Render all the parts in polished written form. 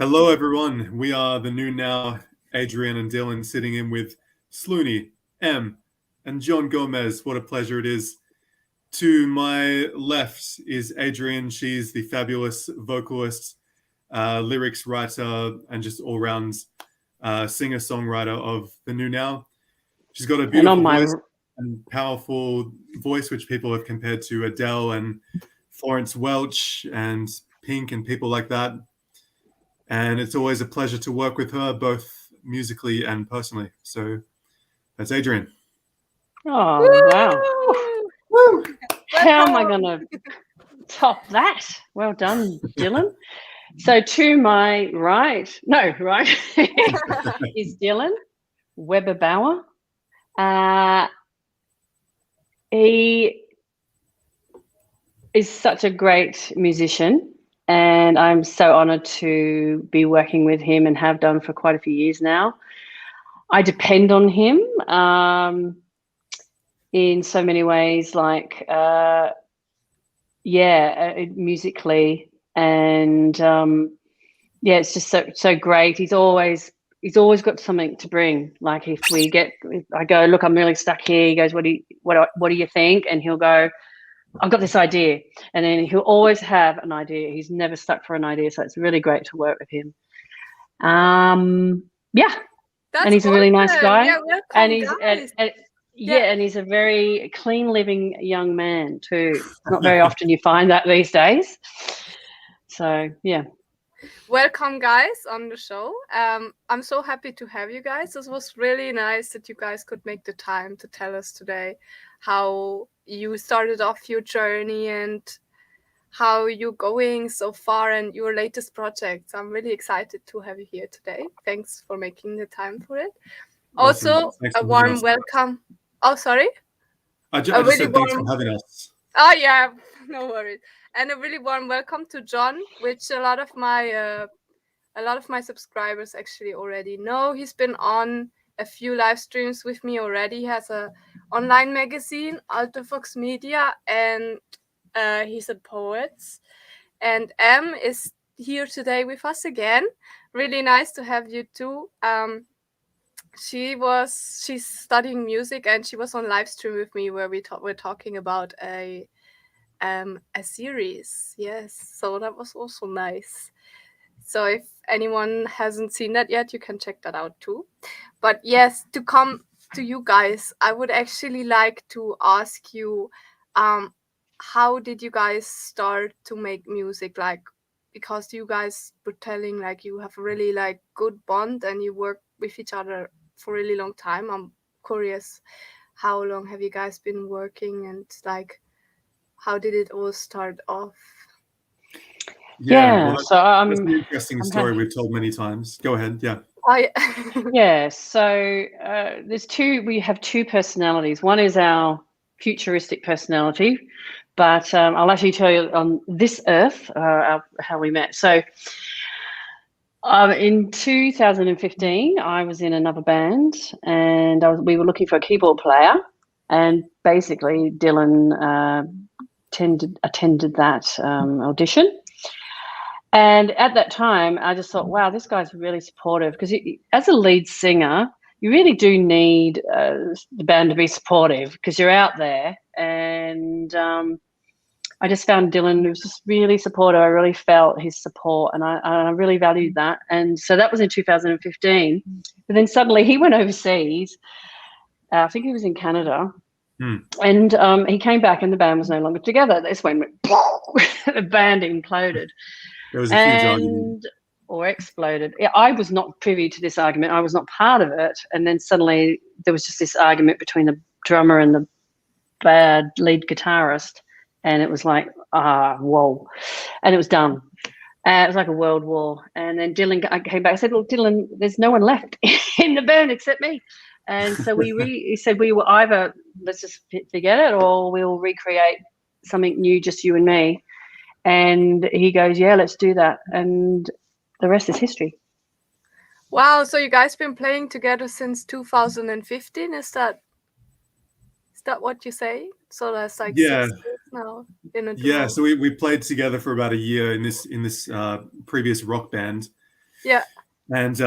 Hello, everyone. We are the new now, Adrienne and Dylan, sitting in with Slooney, M, and John Gomez. What a pleasure it is. To my left is Adrienne. She's the fabulous vocalist, lyrics writer, and just all-round singer-songwriter of the new now. She's got a beautiful voice and powerful voice, which people have compared to Adele and Florence Welch and Pink and people like that. And it's always a pleasure to work with her, both musically and personally. So that's Adrienne. Oh, wow. Woo! How am I going to top that? Well done, Dylan. So to my right is Dylan Weberbauer. He is such a great musician. And I'm so honoured to be working with him and have done for quite a few years now. I depend on him in so many ways, like, musically. And, it's just so great. He's always got something to bring. Like if I go, look, I'm really stuck here. He goes, what do you think? And he'll go, I've got this idea, and then he'll always have an idea. He's never stuck for an idea, so it's really great to work with him. And he's a really nice guy. Yeah, welcome, and he's guys. and he's a very clean living young man too. Not very often you find that these days. So yeah. Welcome, guys, on the show. I'm so happy to have you guys. This was really nice that you guys could make the time to tell us today how you started off your journey and how you're going so far and your latest projects. I'm really excited to have you here today. Thanks for making the time for it. Also, a warm welcome. Oh, sorry? I just said thanks for having us. Oh, yeah, no worries. And a really warm welcome to John, which a lot of my subscribers actually already know. He's been on a few live streams with me already. He has a online magazine, Altafox Media, and he's a poet. And M is here today with us again. Really nice to have you too. She's studying music, and she was on live stream with me where we're talking about a series. Yes, so that was also nice. So if anyone hasn't seen that yet, you can check that out too. But yes, to come to you guys, I would actually like to ask you, how did you guys start to make music? Like, because you guys were telling like you have a really like good bond and you work with each other for a really long time. I'm curious, how long have you guys been working, and like, how did it all start off? Yeah, well, so that's an interesting story we've told many times. Go ahead. Yeah. Yeah, so we have two personalities. One is our futuristic personality, but I'll actually tell you on this earth how we met. So in 2015, I was in another band, and we were looking for a keyboard player, and basically Dylan attended that audition. And at that time, I just thought, wow, this guy's really supportive, because as a lead singer, you really do need the band to be supportive because you're out there. And I just found Dylan was just really supportive. I really felt his support, and I really valued that. And so that was in 2015. But then suddenly he went overseas. I think he was in Canada. And he came back and the band was no longer together. This went the band imploded. There was a huge argument. Or exploded. I was not privy to this argument. I was not part of it. And then suddenly there was just this argument between the drummer and the bad lead guitarist. And it was like, whoa. And it was done. It was like a world war. And then Dylan came back and said, look, Dylan, there's no one left in the band except me. And so he said we will either, let's just forget it, or we'll recreate something new, just you and me. And he goes, yeah, let's do that. And the rest is history. Wow, so you guys been playing together since 2015? Is that what you say? So that's like 6 years now. So we played together for about a year in this previous rock band, Yeah. And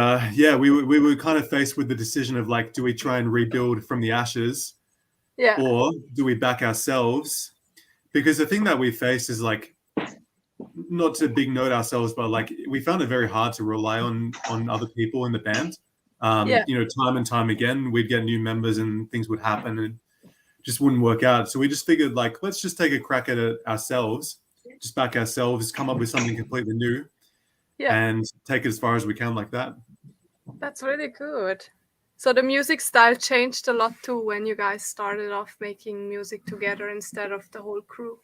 we were kind of faced with the decision of like, do we try and rebuild from the ashes, Yeah. or do we back ourselves? Because the thing that we faced is like, not to big note ourselves, but like we found it very hard to rely on other people in the band. You know, time and time again, we'd get new members and things would happen and just wouldn't work out. So we just figured like, let's just take a crack at it ourselves, just back ourselves, come up with something completely new, and take it as far as we can like that. That's really good. So the music style changed a lot too when you guys started off making music together instead of the whole crew.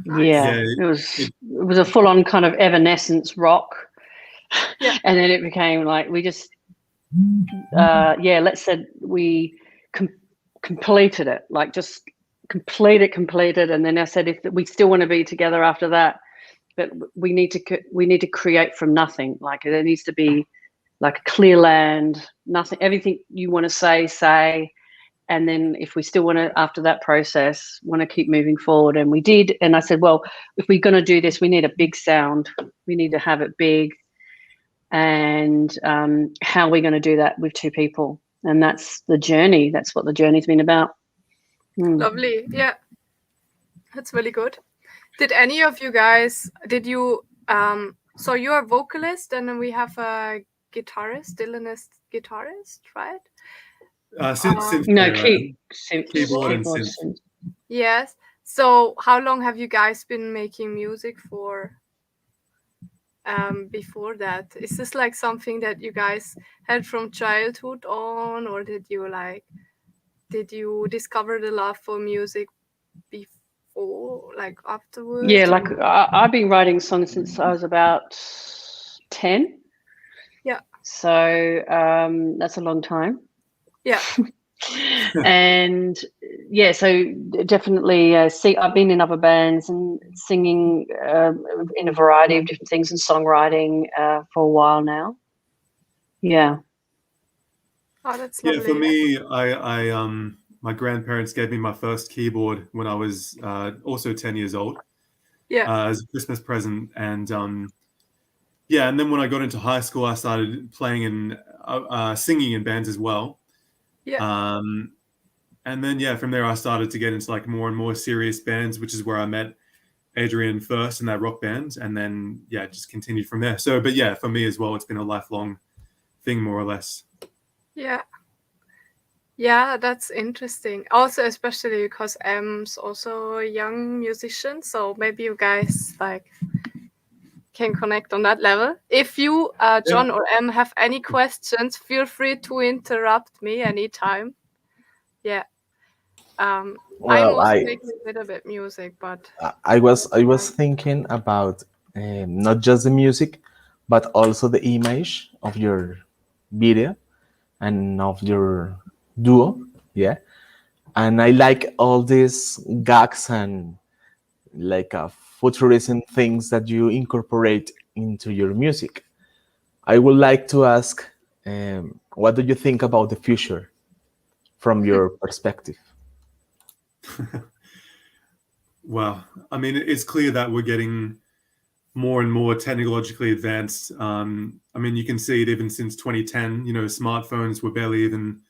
Yeah, it was a full-on kind of Evanescence rock. Yeah. And then it became like we just let's say we completed it, like just completed, and then I said if we still want to be together after that, but we need to create from nothing. Like there needs to be like a clear land, nothing, everything you want to say, and then if we still want to, after that process, want to keep moving forward, and we did. And I said, well, if we're going to do this, we need a big sound, we need to have it big, and how are we going to do that with two people? And that's the journey. That's what the journey's been about. Lovely. Yeah, that's really good. Did any of you guys, so you're a vocalist, and then we have a guitarist, Dylan is guitarist, right? Synth no, keyboard and synth. Yes. So how long have you guys been making music for? Before that, is this like something that you guys had from childhood on, or did you discover the love for music before, like afterwards? Yeah, like I've been writing songs since I was about 10. Yeah. So that's a long time. Yeah. And yeah, so definitely I've been in other bands and singing in a variety of different things and songwriting for a while now. Yeah. Oh, that's lovely. Yeah, for me, I my grandparents gave me my first keyboard when I was also 10 years old. Yeah. As a Christmas present, and and then when I got into high school, I started playing and singing in bands as well. Yeah. And then from there I started to get into like more and more serious bands, which is where I met Adrienne first in that rock band, and then just continued from there. So, but for me as well, it's been a lifelong thing, more or less. Yeah, that's interesting. Also, especially because M's also a young musician, so maybe you guys like can connect on that level. If you, John or M, have any questions, feel free to interrupt me anytime. Yeah. I'm also making a little bit music, but I was thinking about not just the music, but also the image of your video and of your duo. Yeah. And I like all these gags and like futurism things that you incorporate into your music. I would like to ask, what do you think about the future from your perspective? Well, I mean, it's clear that we're getting more and more technologically advanced. I mean, you can see it even since 2010. Smartphones were barely even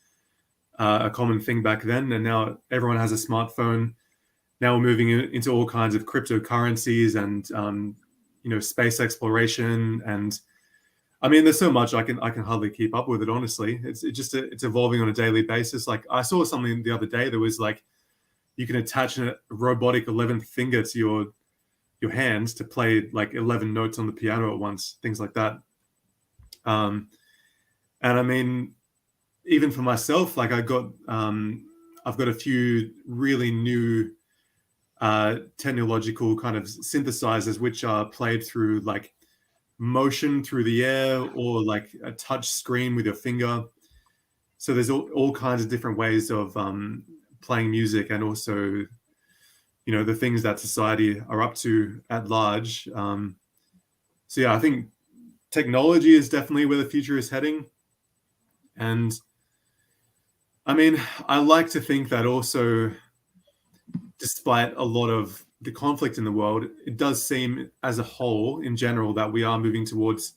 a common thing back then, and now everyone has a smartphone. Now we're moving into all kinds of cryptocurrencies and space exploration, and I mean, there's so much I can hardly keep up with it. Honestly, it's evolving on a daily basis. Like I saw something the other day that was like you can attach a robotic 11th finger to your hands to play like 11 notes on the piano at once, things like that. And I mean, even for myself, like I've got a few really new technological kind of synthesizers which are played through like motion through the air or like a touch screen with your finger. So there's all kinds of different ways of playing music, and also the things that society are up to at large. So I think technology is definitely where the future is heading. And I mean, I like to think that also, despite a lot of the conflict in the world, it does seem as a whole in general that we are moving towards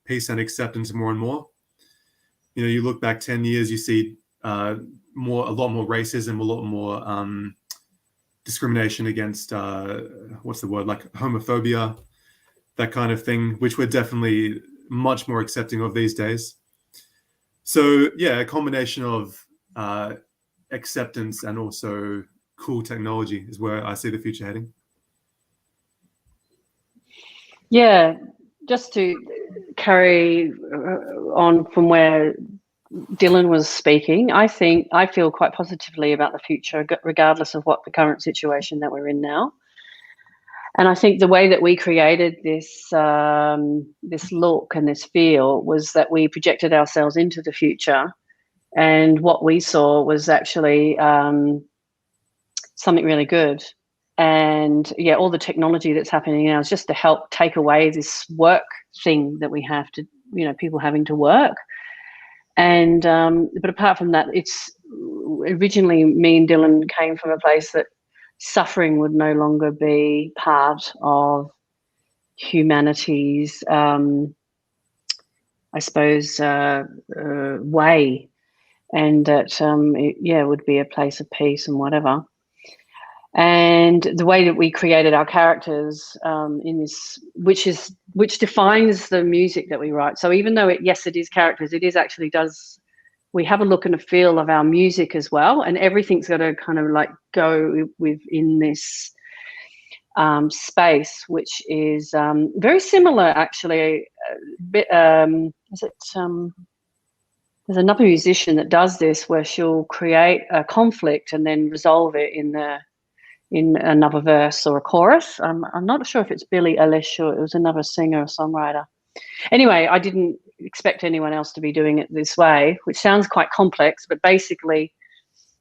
peace and acceptance more and more. You know, you look back 10 years, you see a lot more racism, a lot more discrimination against what's the word, like homophobia, that kind of thing, which we're definitely much more accepting of these days. So yeah, a combination of acceptance and also cool technology is where I see the future heading. Yeah, just to carry on from where Dylan was speaking, I feel quite positively about the future, regardless of what the current situation that we're in now. And I think the way that we created this this look and this feel was that we projected ourselves into the future, and what we saw was actually something really good. And yeah, all the technology that's happening now is just to help take away this work thing that we have to, you know, people having to work. And but apart from that, it's originally me and Dylan came from a place that suffering would no longer be part of humanity's, I suppose, way, and that it would be a place of peace and whatever. And the way that we created our characters in this, which defines the music that we write. So even though it is characters, it is actually does. We have a look and a feel of our music as well, and everything's got to kind of like go within this space, which is very similar, actually. There's another musician that does this, where she'll create a conflict and then resolve it in another verse or a chorus. I'm not sure if it's Billie Eilish or it was another singer or songwriter. Anyway, I didn't expect anyone else to be doing it this way, which sounds quite complex, but basically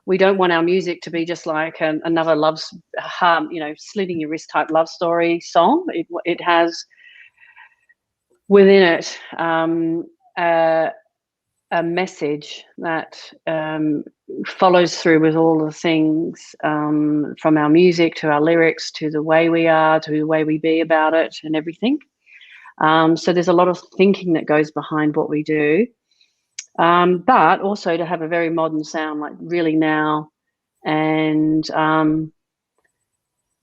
we don't want our music to be just like another slitting your wrist type love story song. It has within it a message that follows through with all the things, from our music to our lyrics to the way we are to the way we be about it and everything. So there's a lot of thinking that goes behind what we do, but also to have a very modern sound, like really now, and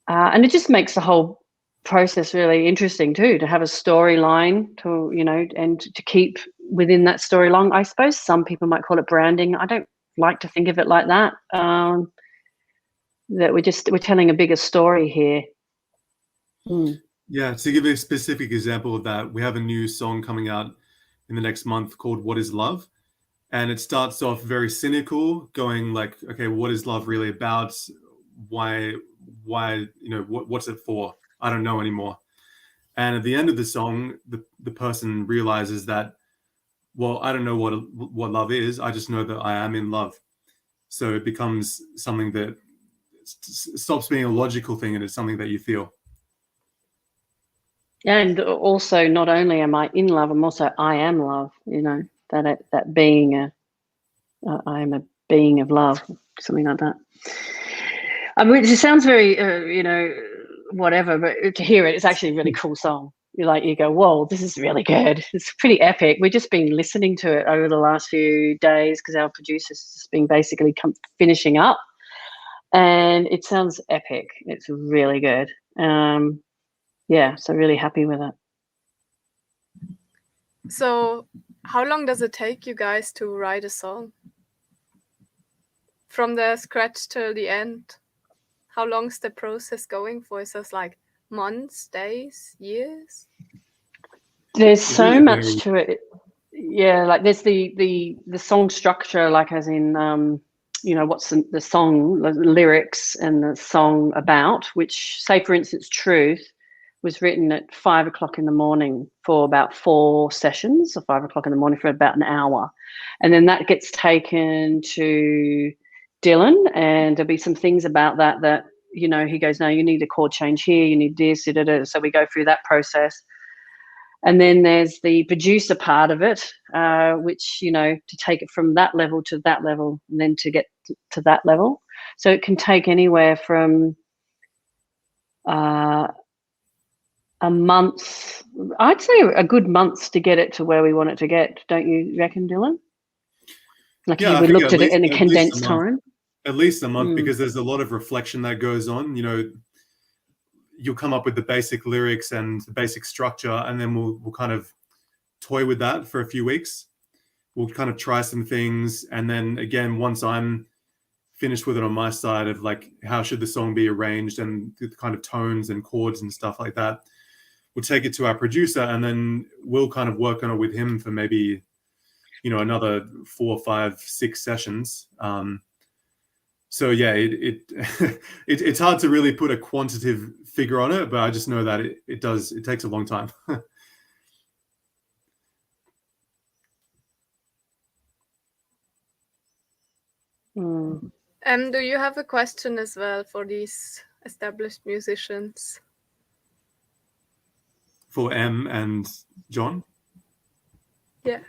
it just makes the whole process really interesting too, to have a storyline to, you know, and to keep within that storyline. I suppose some people might call it branding. I don't like to think of it like that. That we're telling a bigger story here. Yeah, to give a specific example of that, we have a new song coming out in the next month called What Is Love? And it starts off very cynical, going like, okay, what is love really about? Why, you know, what's it for? I don't know anymore. And at the end of the song, the person realizes that, well, I don't know what love is. I just know that I am in love. So it becomes something that stops being a logical thing, and it's something that you feel. And also, not only am I in love, I'm also I am love. You know, that being I am a being of love, something like that. I mean, it sounds very you know, whatever, but to hear it, it's actually a really cool song. You go, whoa, this is really good. It's pretty epic. We've just been listening to it over the last few days because our producer's just been basically finishing up, and it sounds epic. It's really good. Yeah, so really happy with it. So how long does it take you guys to write a song? From the scratch till the end? How long is the process going for? Is this like months, days, years? There's so much to it. Yeah, like there's the song structure, like as in you know, what's the song, the lyrics and the song about, which, say for instance, Truth was written at 5 o'clock in the morning for about 4 sessions, or 5 o'clock in the morning for about an hour. And then that gets taken to Dylan, and there'll be some things about that, you know, he goes, no, you need a chord change here, you need this, so we go through that process. And then there's the producer part of it, which, you know, to take it from that level to that level, and then to get to that level. So it can take anywhere from a month. I'd say a good month to get it to where we want it to get. Don't you reckon, Dylan? Like Yeah, if I we think looked at it in a condensed time. At least a month, because there's a lot of reflection that goes on. You know, you'll come up with the basic lyrics and the basic structure, and then we'll kind of toy with that for a few weeks. We'll kind of try some things, and then again, once I'm finished with it on my side of like how should the song be arranged and the kind of tones and chords and stuff like that, we'll take it to our producer, and then we'll kind of work on it with him for maybe, you know, another 4, 5, 6 sessions. So yeah, it's hard to really put a quantitative figure on it, but I just know that it takes a long time. Do you have a question as well for these established musicians? For M and John? Yeah.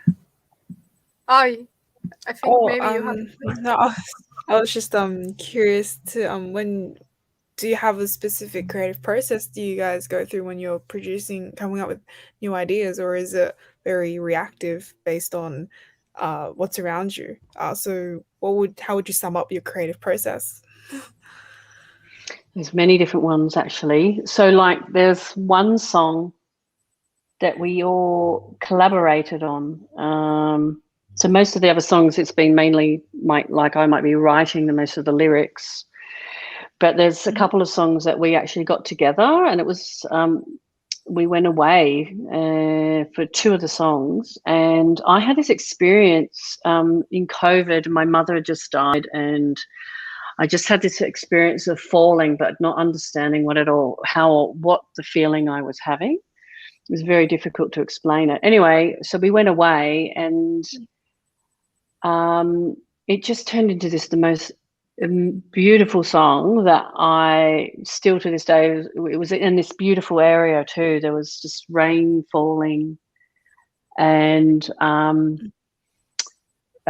I think maybe you have. No, I was just curious to when do you have a specific creative process do you guys go through when you're producing, coming up with new ideas, or is it very reactive based on what's around you? So how would you sum up your creative process? There's many different ones actually. So like there's one song that we all collaborated on. So most of the other songs, it's been mainly I might be writing the most of the lyrics, but there's a couple of songs that we actually got together, and it was we went away for 2 of the songs, and I had this experience in COVID. My mother had just died, and I just had this experience of falling, but not understanding what the feeling I was having. It was very difficult to explain it. Anyway, so we went away, and it just turned into the most beautiful song that I still to this day, it was in this beautiful area too. There was just rain falling, and I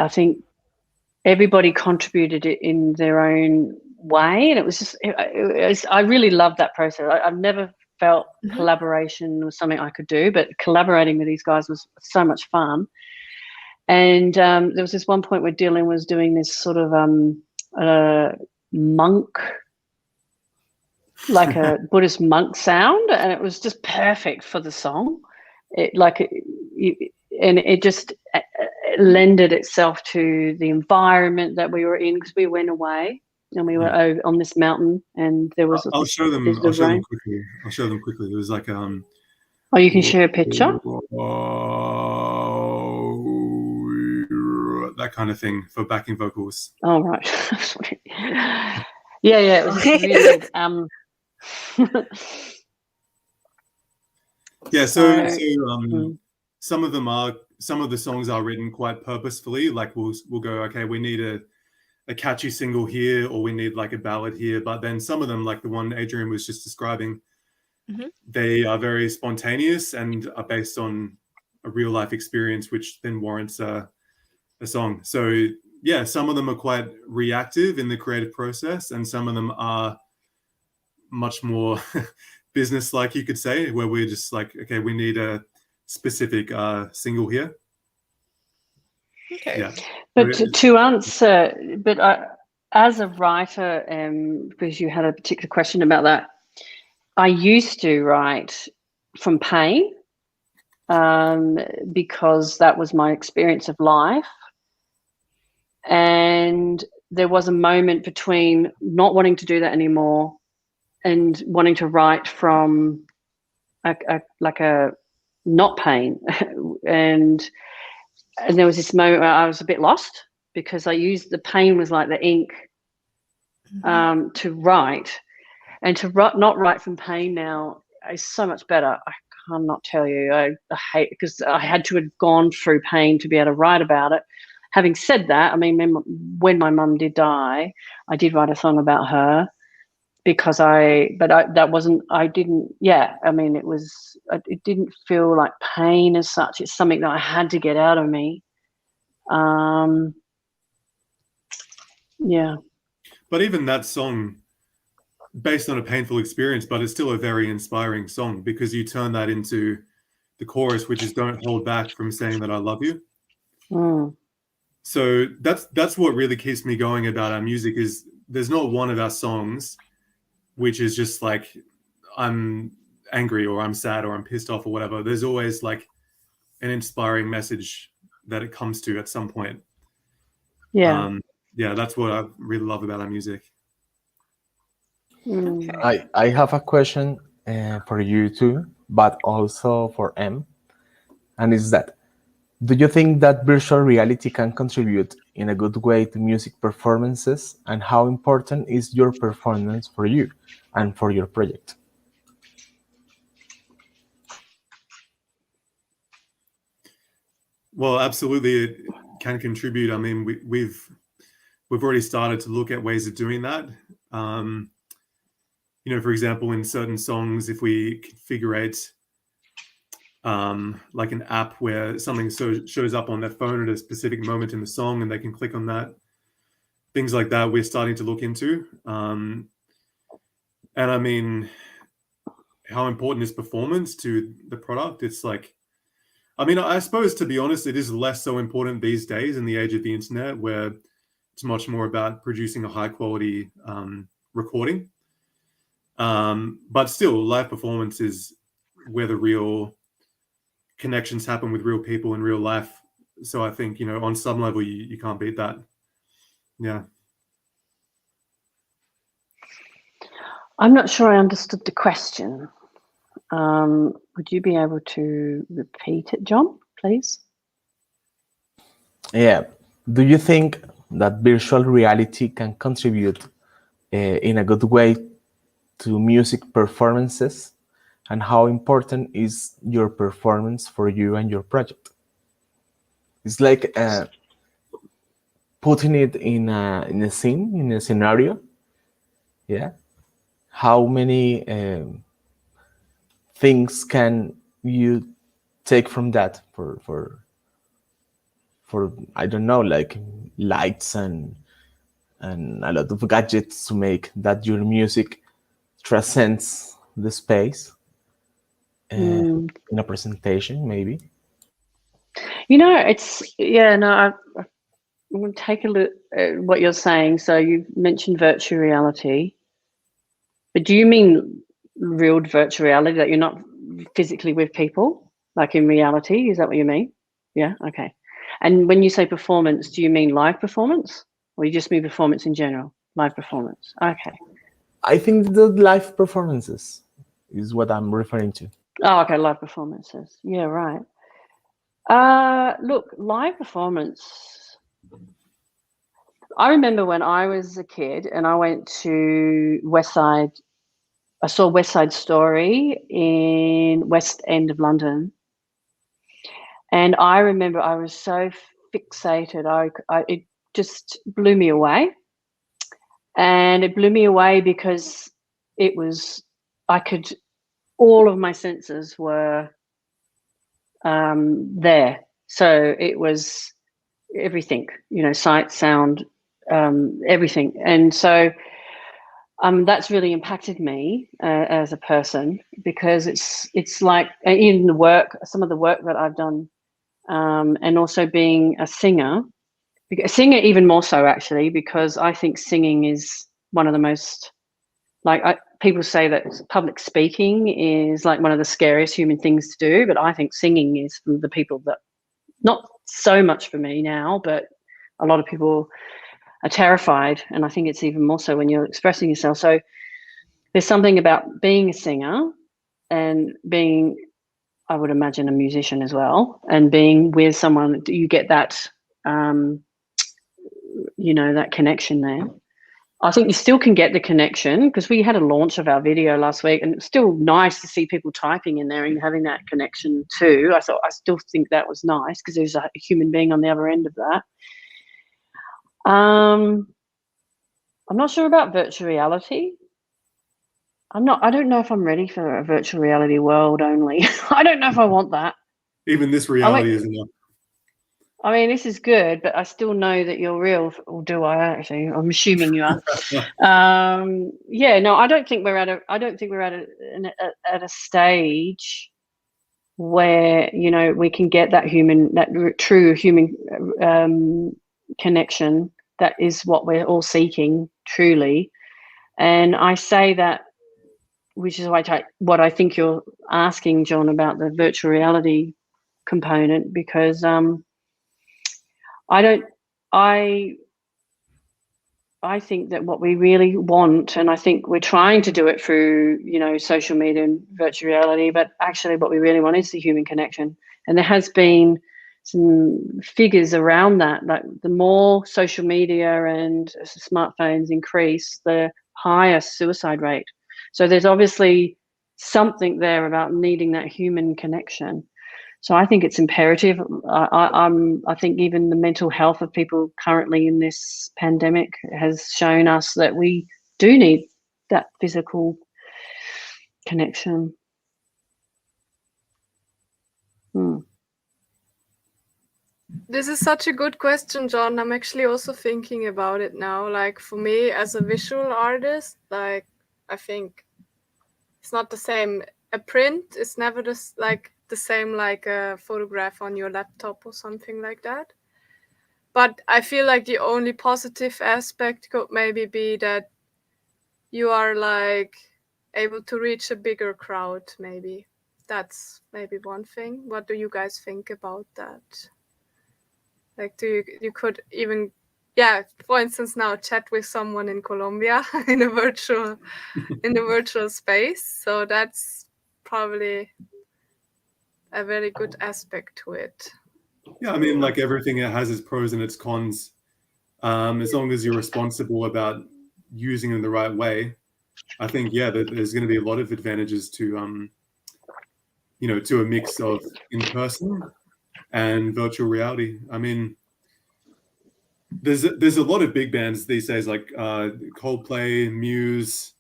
think everybody contributed it in their own way, and it was just I really loved that process. I've never felt collaboration was something I could do, but collaborating with these guys was so much fun. And there was this one point where Dylan was doing this sort of monk, like a Buddhist monk sound, and it was just perfect for the song. It just lended itself to the environment that we were in, because we went away and we were over on this mountain, and there was. I'll show them quickly. It was like Oh, you can share a picture. That kind of thing for backing vocals. Oh right. yeah, it was really good. Yeah, so some of the songs are written quite purposefully. Like we'll go, okay, we need a catchy single here, or we need like a ballad here. But then some of them, like the one Adrienne was just describing, they are very spontaneous and are based on a real life experience, which then warrants a song. So yeah, some of them are quite reactive in the creative process, and some of them are much more business-like, you could say, where we're just like, okay, we need a specific single here. Okay. Yeah. But to answer, as a writer, because you had a particular question about that, I used to write from pain because that was my experience of life. And there was a moment between not wanting to do that anymore and wanting to write from a not pain. and there was this moment where I was a bit lost, because I used the pain was like the ink to write, and to not write from pain now is so much better. I cannot tell you. I hate, because I had to have gone through pain to be able to write about it. Having said that, I mean, when my mum did die, I did write a song about her, because it didn't feel like pain as such. It's something that I had to get out of me. Yeah. But even that song, based on a painful experience, but it's still a very inspiring song because you turn that into the chorus, which is "Don't hold back from saying that I love you." Mm. So that's what really keeps me going about our music. Is there's not one of our songs which is just like I'm angry or I'm sad or I'm pissed off or whatever. There's always like an inspiring message that it comes to at some point. Yeah. Yeah, that's what I really love about our music. Mm. I have a question for you too, but also for M, and is that, do you think that virtual reality can contribute in a good way to music performances, and how important is your performance for you and for your project? Well, absolutely, it can contribute. I mean, we've already started to look at ways of doing that. You know, for example, in certain songs, if we configure like an app where something shows up on their phone at a specific moment in the song and they can click on that, things like that we're starting to look into. And I mean, how important is performance to the product? It's like, I mean, I suppose, to be honest, it is less so important these days in the age of the internet, where it's much more about producing a high quality recording. But still, live performance is where the real connections happen with real people in real life. So I think, you know, on some level, you can't beat that. Yeah. I'm not sure I understood the question. Would you be able to repeat it, John, please? Yeah. Do you think that virtual reality can contribute in a good way to music performances, and how important is your performance for you and your project? It's like putting it in a scene, in a scenario. Yeah. How many things can you take from that for I don't know, like lights and a lot of gadgets to make that your music transcends the space in a presentation, maybe? You know, I'm going to take a look at what you're saying. So you mentioned virtual reality, but do you mean real virtual reality, that you're not physically with people, like in reality? Is that what you mean? Yeah, okay. And when you say performance, do you mean live performance, or you just mean performance in general? Live performance. Okay. I think the live performances is what I'm referring to. Oh, okay, live performances. Yeah, right. Look, live performance. I remember when I was a kid and I went to I saw West Side Story in West End of London. And I remember I was so fixated. It just blew me away. And it blew me away because all of my senses were there. So it was everything, you know, sight, sound, everything. And so that's really impacted me as a person, because it's like, in the work, some of the work that I've done, and also being a singer even more so, actually, because I think singing is one of the most, people say that public speaking is like one of the scariest human things to do, but I think singing is, for the people that, not so much for me now, but a lot of people are terrified, and I think it's even more so when you're expressing yourself. So there's something about being a singer and being, I would imagine, a musician as well, and being with someone, you get that, you know, that connection there. I think you still can get the connection, because we had a launch of our video last week, and it's still nice to see people typing in there and having that connection too. I still think that was nice, because there's a human being on the other end of that. I'm not sure about virtual reality. I don't know if I'm ready for a virtual reality world only. I don't know if I want that. Even this reality is enough. I mean, this is good, but I still know that you're real. Or do I actually? I'm assuming you are. Yeah, no, I don't think we're at a stage where, you know, we can get that true human connection. That is what we're all seeking, truly. And I say that, which is what I think you're asking, John, about the virtual reality component, because I think that what we really want, and I think we're trying to do it through, you know, social media and virtual reality, but actually what we really want is the human connection. And there has been some figures around that, like the more social media and smartphones increase, the higher suicide rate. So there's obviously something there about needing that human connection. So I think it's imperative. I think even the mental health of people currently in this pandemic has shown us that we do need that physical connection. This is such a good question, John. I'm actually also thinking about it now. Like, for me as a visual artist, like, I think it's not the same. A print is never the same like a photograph on your laptop or something like that. But I feel like the only positive aspect could maybe be that you are like able to reach a bigger crowd. Maybe that's maybe one thing. What do you guys think about that? Like, you could even, for instance, now chat with someone in Colombia in a virtual space. So that's probably a very good aspect to it. Yeah, I mean, like everything, it has its pros and its cons. As long as you're responsible about using it in the right way, I think, there's going to be a lot of advantages to, to a mix of in-person and virtual reality. I mean, there's a lot of big bands these days, like Coldplay, Muse,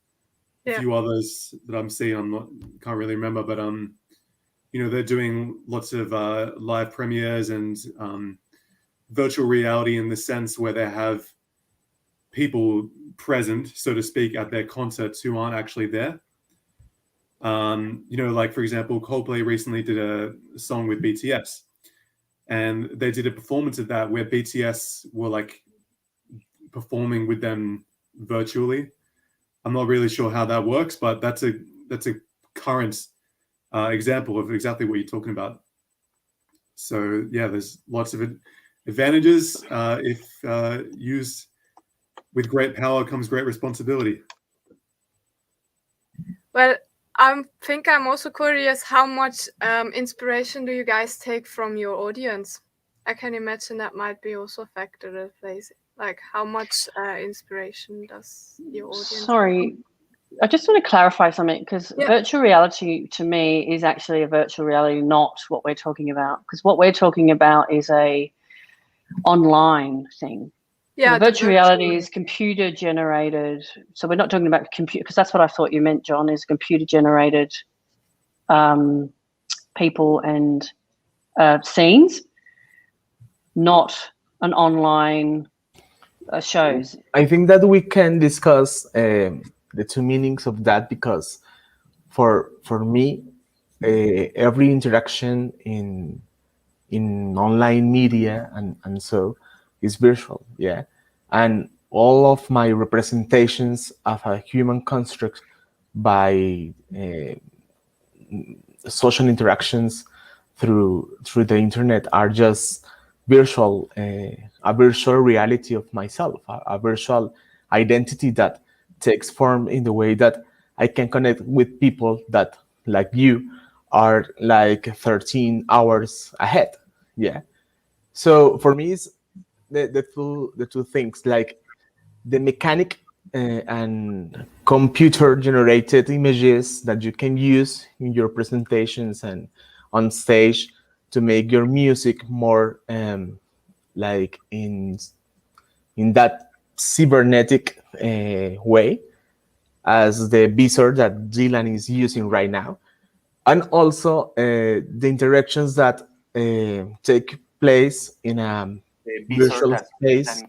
a few others that I'm seeing. Can't really remember, but they're doing lots of live premieres and virtual reality in the sense where they have people present, so to speak, at their concerts who aren't actually there. Like, for example, Coldplay recently did a song with BTS, and they did a performance of that where BTS were like performing with them virtually. I'm not really sure how that works, but that's a current example of exactly what you're talking about. So yeah, there's lots of advantages. If used with great power comes great responsibility. Well, I think I'm also curious, how much inspiration do you guys take from your audience? I can imagine that might be also a factor that plays. Like, how much inspiration does your audience? Sorry, I just want to clarify something, because virtual reality to me is actually a virtual reality, not what we're talking about. Because what we're talking about is a online thing. Yeah, so virtual reality is computer generated. So we're not talking about computer, because that's what I thought you meant, John, is computer generated people and scenes, not an online shows. I think that we can discuss the two meanings of that, because for me, every interaction in online media and so is virtual, and all of my representations of a human construct by social interactions through the internet are just virtual, a virtual reality of myself, a virtual identity that takes form in the way that I can connect with people that, like you, are like 13 hours ahead. So for me, it's the two things, like the mechanic and computer generated images that you can use in your presentations and on stage to make your music more like in that cybernetic way, as the visor that Dylan is using right now. And also the interactions that take place in a virtual space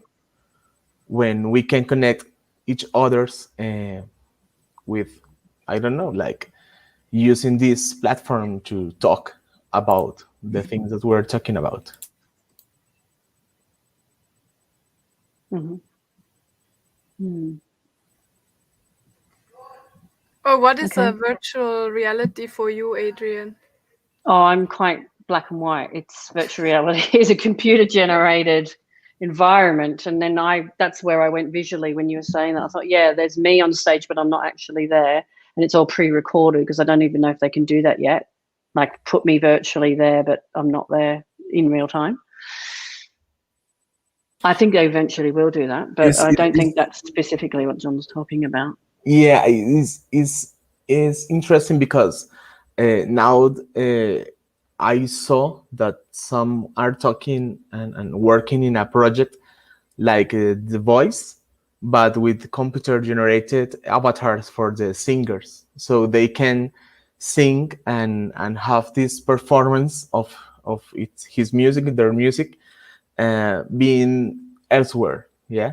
when we can connect each others with, I don't know, like using this platform to talk about the things that we're talking about. Mm-hmm. Mm. Oh, what is Okay. a virtual reality for you, Adrienne? Oh, I'm quite black and white. It's virtual reality is a computer generated environment, and then that's where I went visually when you were saying that. I thought, yeah, there's me on stage, but I'm not actually there, and it's all pre-recorded because I don't even know if they can do that yet. Like put me virtually there, but I'm not there in real time. I think they eventually will do that, but I don't think that's specifically what John's talking about. Yeah, it's interesting because now I saw that some are talking and working in a project like The Voice, but with computer-generated avatars for the singers, so they can sing and have this performance of his music, their music, being elsewhere. Yeah.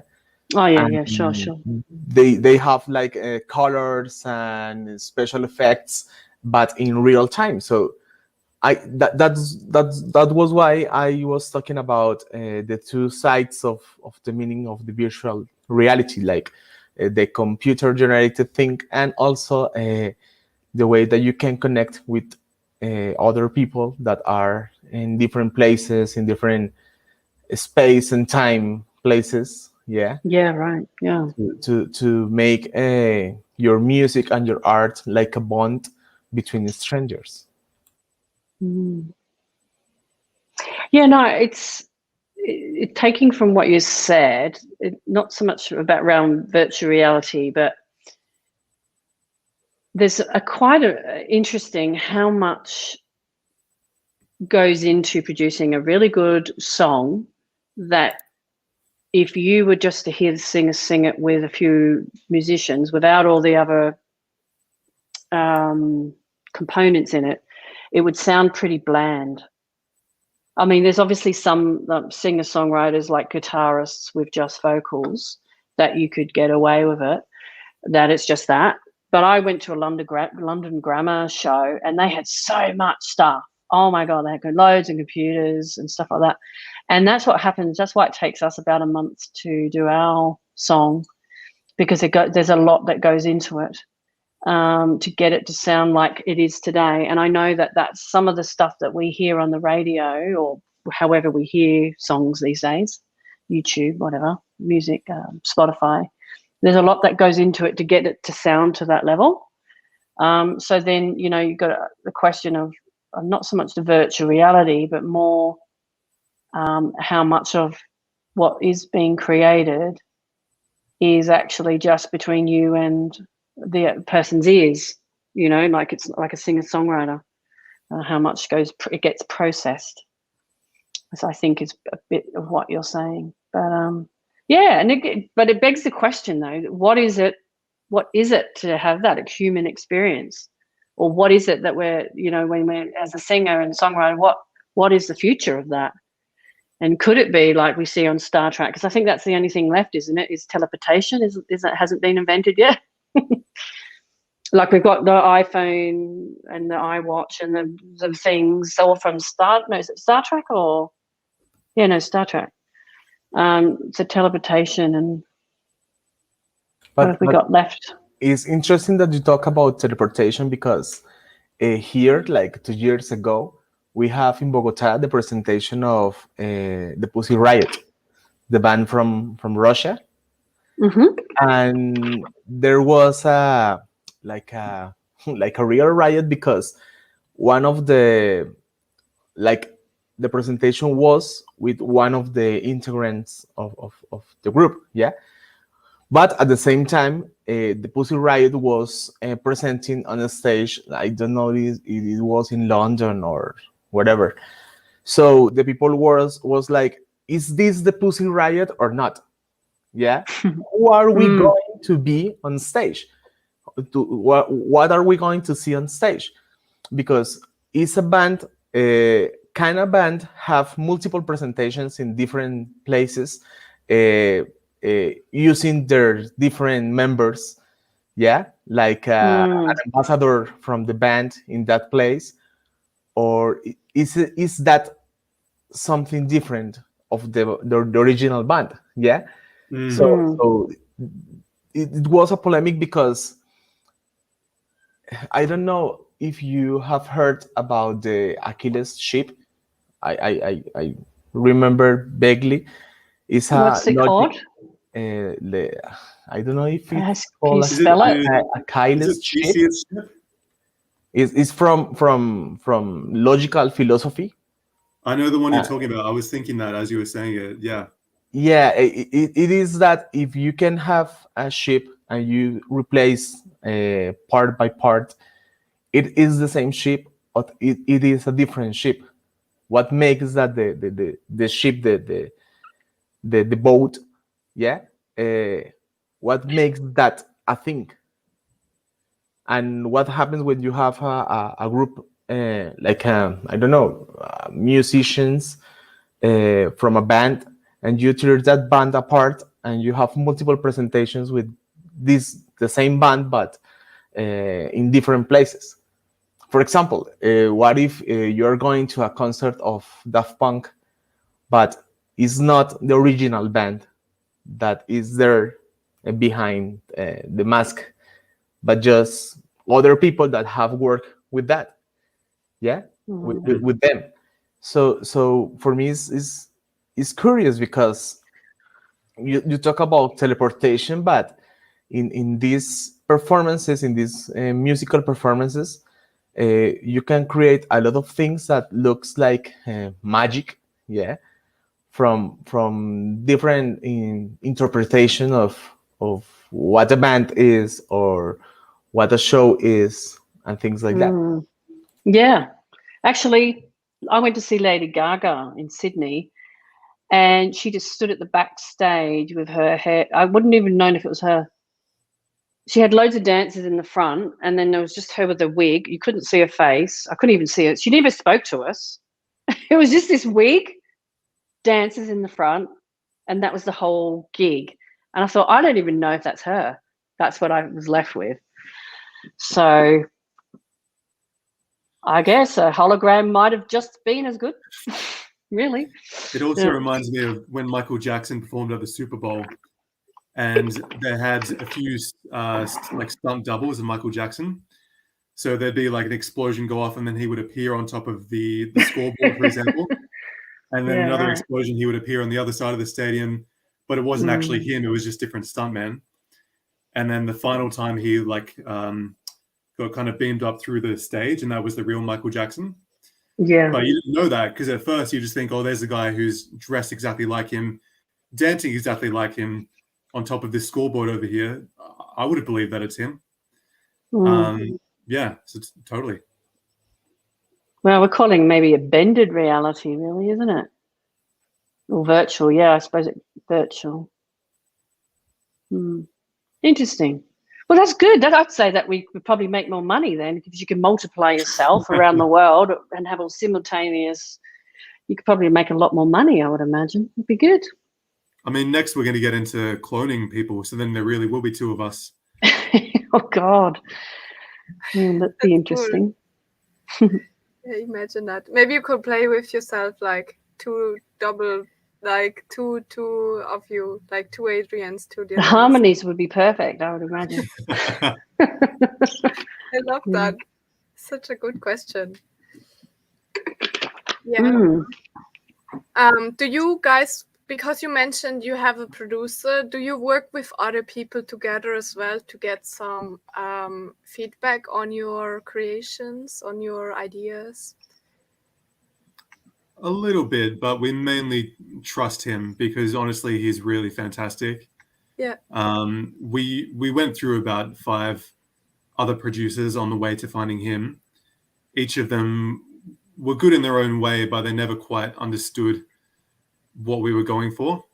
Oh yeah, And yeah, sure. they have like colors and special effects, but in real time. So that was why I was talking about the two sides of the meaning of the virtual reality, like the computer generated thing, and also the way that you can connect with other people that are in different places, in different space and time places. Yeah. Yeah, right. Yeah. To make your music and your art like a bond between strangers. Mm. Yeah, no, it's taking from what you said, not so much about around virtual reality, but there's quite interesting how much goes into producing a really good song that if you were just to hear the singer sing it with a few musicians without all the other components in it, it would sound pretty bland. I mean, there's obviously some singer-songwriters like guitarists with just vocals that you could get away with it, that it's just that. But I went to a London Grammar show and they had so much stuff. Oh my God, they had loads of computers and stuff like that. And that's what happens. That's why it takes us about a month to do our song, because there's a lot that goes into it to get it to sound like it is today. And I know that that's some of the stuff that we hear on the radio or however we hear songs these days, YouTube, whatever, music, Spotify. There's a lot that goes into it to get it to sound to that level. So then, you've got the question of not so much the virtual reality, but more how much of what is being created is actually just between you and the person's ears, like it's like a singer-songwriter. How much it gets processed. So I think is a bit of what you're saying. But yeah, but it begs the question though: what is it? What is it to have that human experience, or what is it that we're, when we're as a singer and songwriter, what is the future of that? And could it be like we see on Star Trek? Because I think that's the only thing left, isn't it? Is teleportation? Hasn't been invented yet? Like we've got the iPhone and the iWatch and the things all from Star Trek or Star Trek. So teleportation and what have we got left? It's interesting that you talk about teleportation because here, like 2 years ago, we have in Bogota the presentation of the Pussy Riot, the band from Russia. Mm-hmm. And there was a real riot because one of the presentation was with one of the integrants of the group, yeah. But at the same time, the Pussy Riot was presenting on a stage. I don't know if it was in London or whatever. So the people was like, "Is this the Pussy Riot or not?" Yeah. Who are we going to be on stage? What are we going to see on stage? Because it's a band kind of band have multiple presentations in different places, using their different members, yeah, like an ambassador from the band in that place, or is that something different of the original band? Yeah. So it was a polemic because I don't know if you have heard about the Achilles ship. I remember vaguely. It's What's it called? I don't know if it's Can you called spell it? Is Achilles it ship. Theseus ship? It's from logical philosophy. I know the one you're talking about. I was thinking that as you were saying it. Yeah. Yeah, it is that if you can have a ship and you replace part by part, it is the same ship, but it is a different ship. What makes that the ship, the boat, yeah? What makes that a thing? And what happens when you have a group like I don't know, musicians from a band, and you tear that band apart, and you have multiple presentations with the same band, but in different places. For example, what if you're going to a concert of Daft Punk, but it's not the original band that is there behind the mask, but just other people that have worked with that, yeah, with them. So for me, it's curious because you talk about teleportation, but in these performances, in these musical performances, you can create a lot of things that looks like magic, yeah, from different interpretation of what a band is or what a show is and things like that. Yeah. Actually, I went to see Lady Gaga in Sydney, and she just stood at the backstage with her hair. I wouldn't even known if it was her. She had loads of dancers in the front, and then there was just her with a wig. You couldn't see her face. I couldn't even see her. She never spoke to us. It was just this wig, dancers in the front, and that was the whole gig. And I thought, I don't even know if that's her. That's what I was left with. So I guess a hologram might have just been as good. Really. It also reminds me of when Michael Jackson performed at the Super Bowl, and they had a few like stunt doubles of Michael Jackson. So there'd be like an explosion go off, and then he would appear on top of the scoreboard, for example. And then another explosion, he would appear on the other side of the stadium, but it wasn't actually him. It was just different stuntmen. And then the final time he like got kind of beamed up through the stage, and that was the real Michael Jackson. Yeah. But you didn't know that because at first you just think, oh, there's a guy who's dressed exactly like him, dancing exactly like him on top of this scoreboard over here. I would have believed that it's him. Yeah, so totally. Well, we're calling maybe a bended reality, really, isn't it? Or virtual. Yeah, I suppose it's virtual. Interesting. Well, that's good. I'd say that we could probably make more money then, because you can multiply yourself around the world and have all simultaneous. You could probably make a lot more money, I would imagine. It'd be good. I mean, next we're going to get into cloning people, so then there really will be two of us. Oh, God. That'd be interesting. Cool. Yeah, imagine that. Maybe you could play with yourself, like two of you, like two Adriennes, two The Dylans. harmonies would be perfect, I would imagine. I love that. Such a good question. Yeah. Do you guys, because you mentioned you have a producer, do you work with other people together as well to get some feedback on your creations, on your ideas? A little bit, but we mainly trust him because honestly, he's really fantastic. Yeah. We went through about 5 other producers on the way to finding him. Each of them were good in their own way, but they never quite understood what we were going for.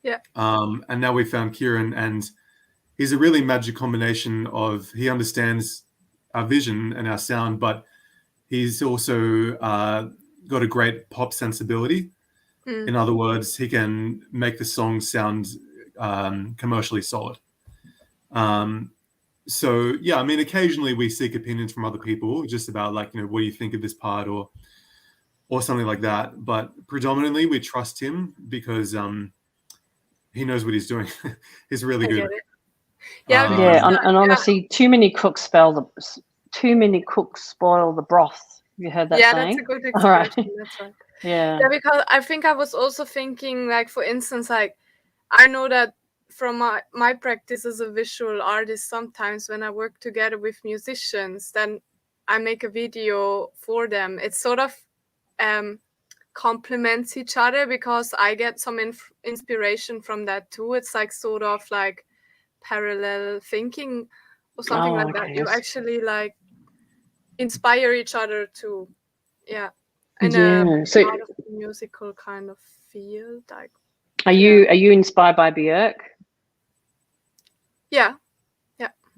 Yeah. And now we found Kieran, and he's a really magic combination of, he understands our vision and our sound, but he's also got a great pop sensibility. In other words, he can make the song sound commercially solid. So yeah, I mean, occasionally we seek opinions from other people just about like, you know, what do you think of this part or something like that. But predominantly we trust him because he knows what he's doing. He's really I good. get it. Yeah, because, Yeah, and honestly, too many cooks spoil the broth. You heard that yeah, saying? that's a good All right. expression. That's right. Yeah. Yeah, because I think I was also thinking, like, for instance, like, I know that from my practice as a visual artist, sometimes when I work together with musicians, then I make a video for them. It sort of complements each other because I get some inspiration from that too. It's like sort of like parallel thinking or something Oh, like that. okay, You yes. actually like inspire each other to, yeah, in Yeah. a So, part of the musical kind of field. Like, are you inspired by Björk? yeah.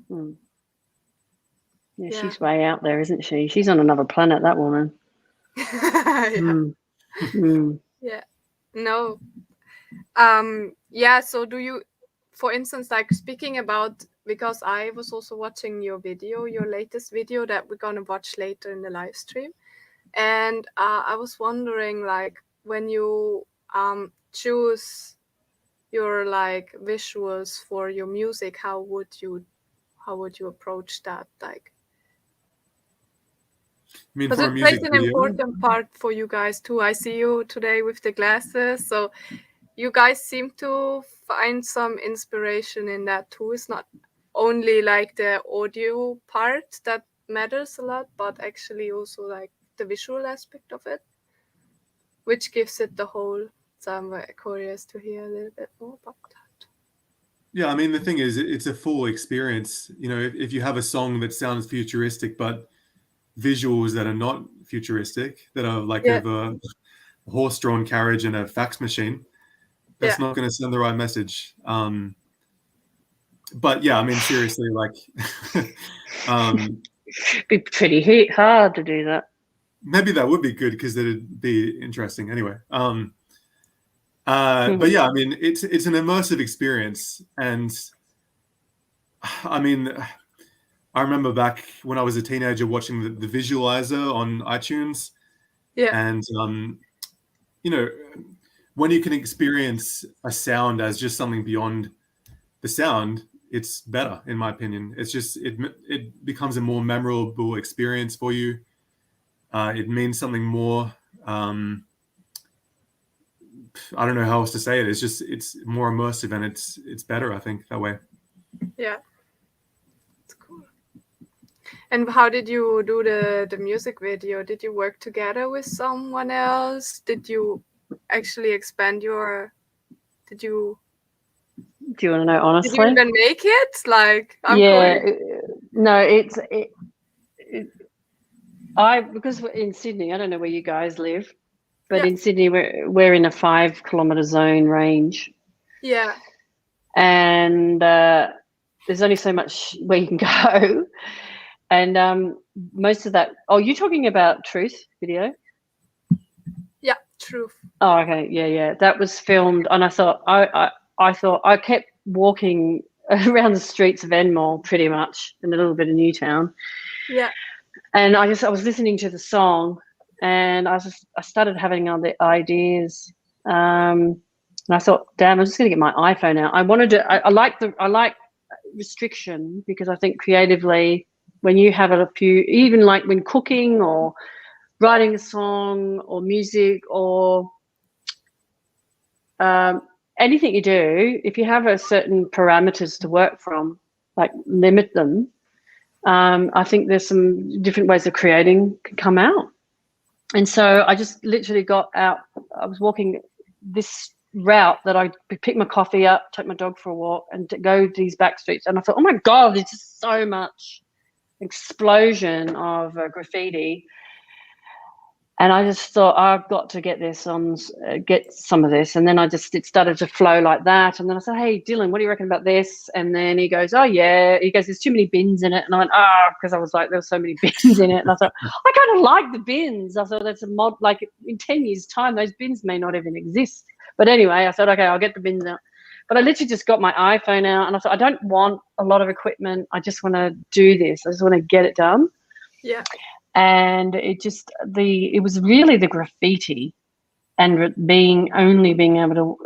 Hmm. Yeah, Yeah. she's way out there, isn't she? She's on another planet, that woman. Yeah. Mm. Mm. Yeah. No. Yeah, so do you, for instance, like speaking about, because I was also watching your latest video that we're gonna watch later in the live stream, and I was wondering, like, when you choose your like visuals for your music, how would you approach that? Like, I mean, because for a it plays music an video, important part for you guys too. I see you today with the glasses, so you guys seem to find some inspiration in that too. It's not only like the audio part that matters a lot, but actually also like the visual aspect of it, which gives it the whole. So I'm very curious to hear a little bit more about that. yeah, I mean, the thing is, it's a full experience. You know, if you have a song that sounds futuristic, but visuals that are not futuristic, that are like of a horse-drawn carriage and a fax machine, that's not going to send the right message. But yeah, I mean, seriously, like, It'd be pretty hard to do that. maybe that would be good because it'd be interesting anyway. But yeah, I mean, it's an immersive experience, and I mean, I remember back when I was a teenager watching the visualizer on iTunes, and you know, when you can experience a sound as just something beyond the sound, it's better, in my opinion. It's just it becomes a more memorable experience for you. It means something more. I don't know how else to say it. It's more immersive and it's better, I think, that way. Yeah, it's cool. And how did you do the music video? Did you work together with someone else? Did you actually expand your? Did you? Do you want to know honestly? Did you even make it? Like, I'm no, because we're in Sydney, I don't know where you guys live, but in Sydney we're in a 5 kilometre zone range. Yeah. And there's only so much where you can go. And most of that, you're talking about Truth video? Yeah, Truth. Oh, okay. Yeah. That was filmed, and I thought I kept walking around the streets of Enmore pretty much, and a little bit of Newtown. Yeah. And I was listening to the song, and I started having other ideas. And I thought, damn, I'm just going to get my iPhone out. I like restriction, because I think creatively, when you have a few, even like when cooking or writing a song or music or anything you do, if you have a certain parameters to work from, like limit them, I think there's some different ways of creating can come out. And so I just literally got out. I was walking this route that I pick my coffee up, take my dog for a walk, and to go these back streets. And I thought, oh my God, there's just so much explosion of graffiti. And I just thought, I've got to get this on, get some of this. And then it started to flow like that. And then I said, hey, Dylan, what do you reckon about this? And then he goes, oh, yeah. He goes, there's too many bins in it. And I went, because I was like, there's so many bins in it. And I thought, I kind of like the bins. I thought that's a mod, like in 10 years' time, those bins may not even exist. But anyway, I thought, okay, I'll get the bins out. But I literally just got my iPhone out and I thought, I don't want a lot of equipment. I just want to do this. I just want to get it done. Yeah. And it was really the graffiti and only being able to,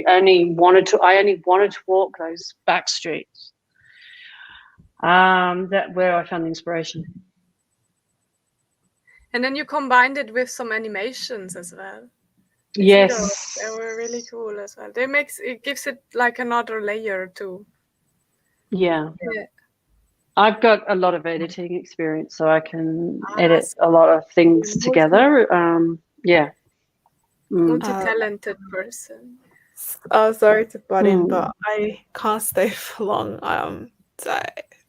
I only wanted to walk those back streets. That where I found the inspiration. And then you combined it with some animations as well. Yes. They were really cool as well. It gives it like another layer too. Yeah. Yeah. I've got a lot of editing experience, so I can edit a lot of things together. Yeah. Multi-talented person. Sorry to butt in, but I can't stay for long.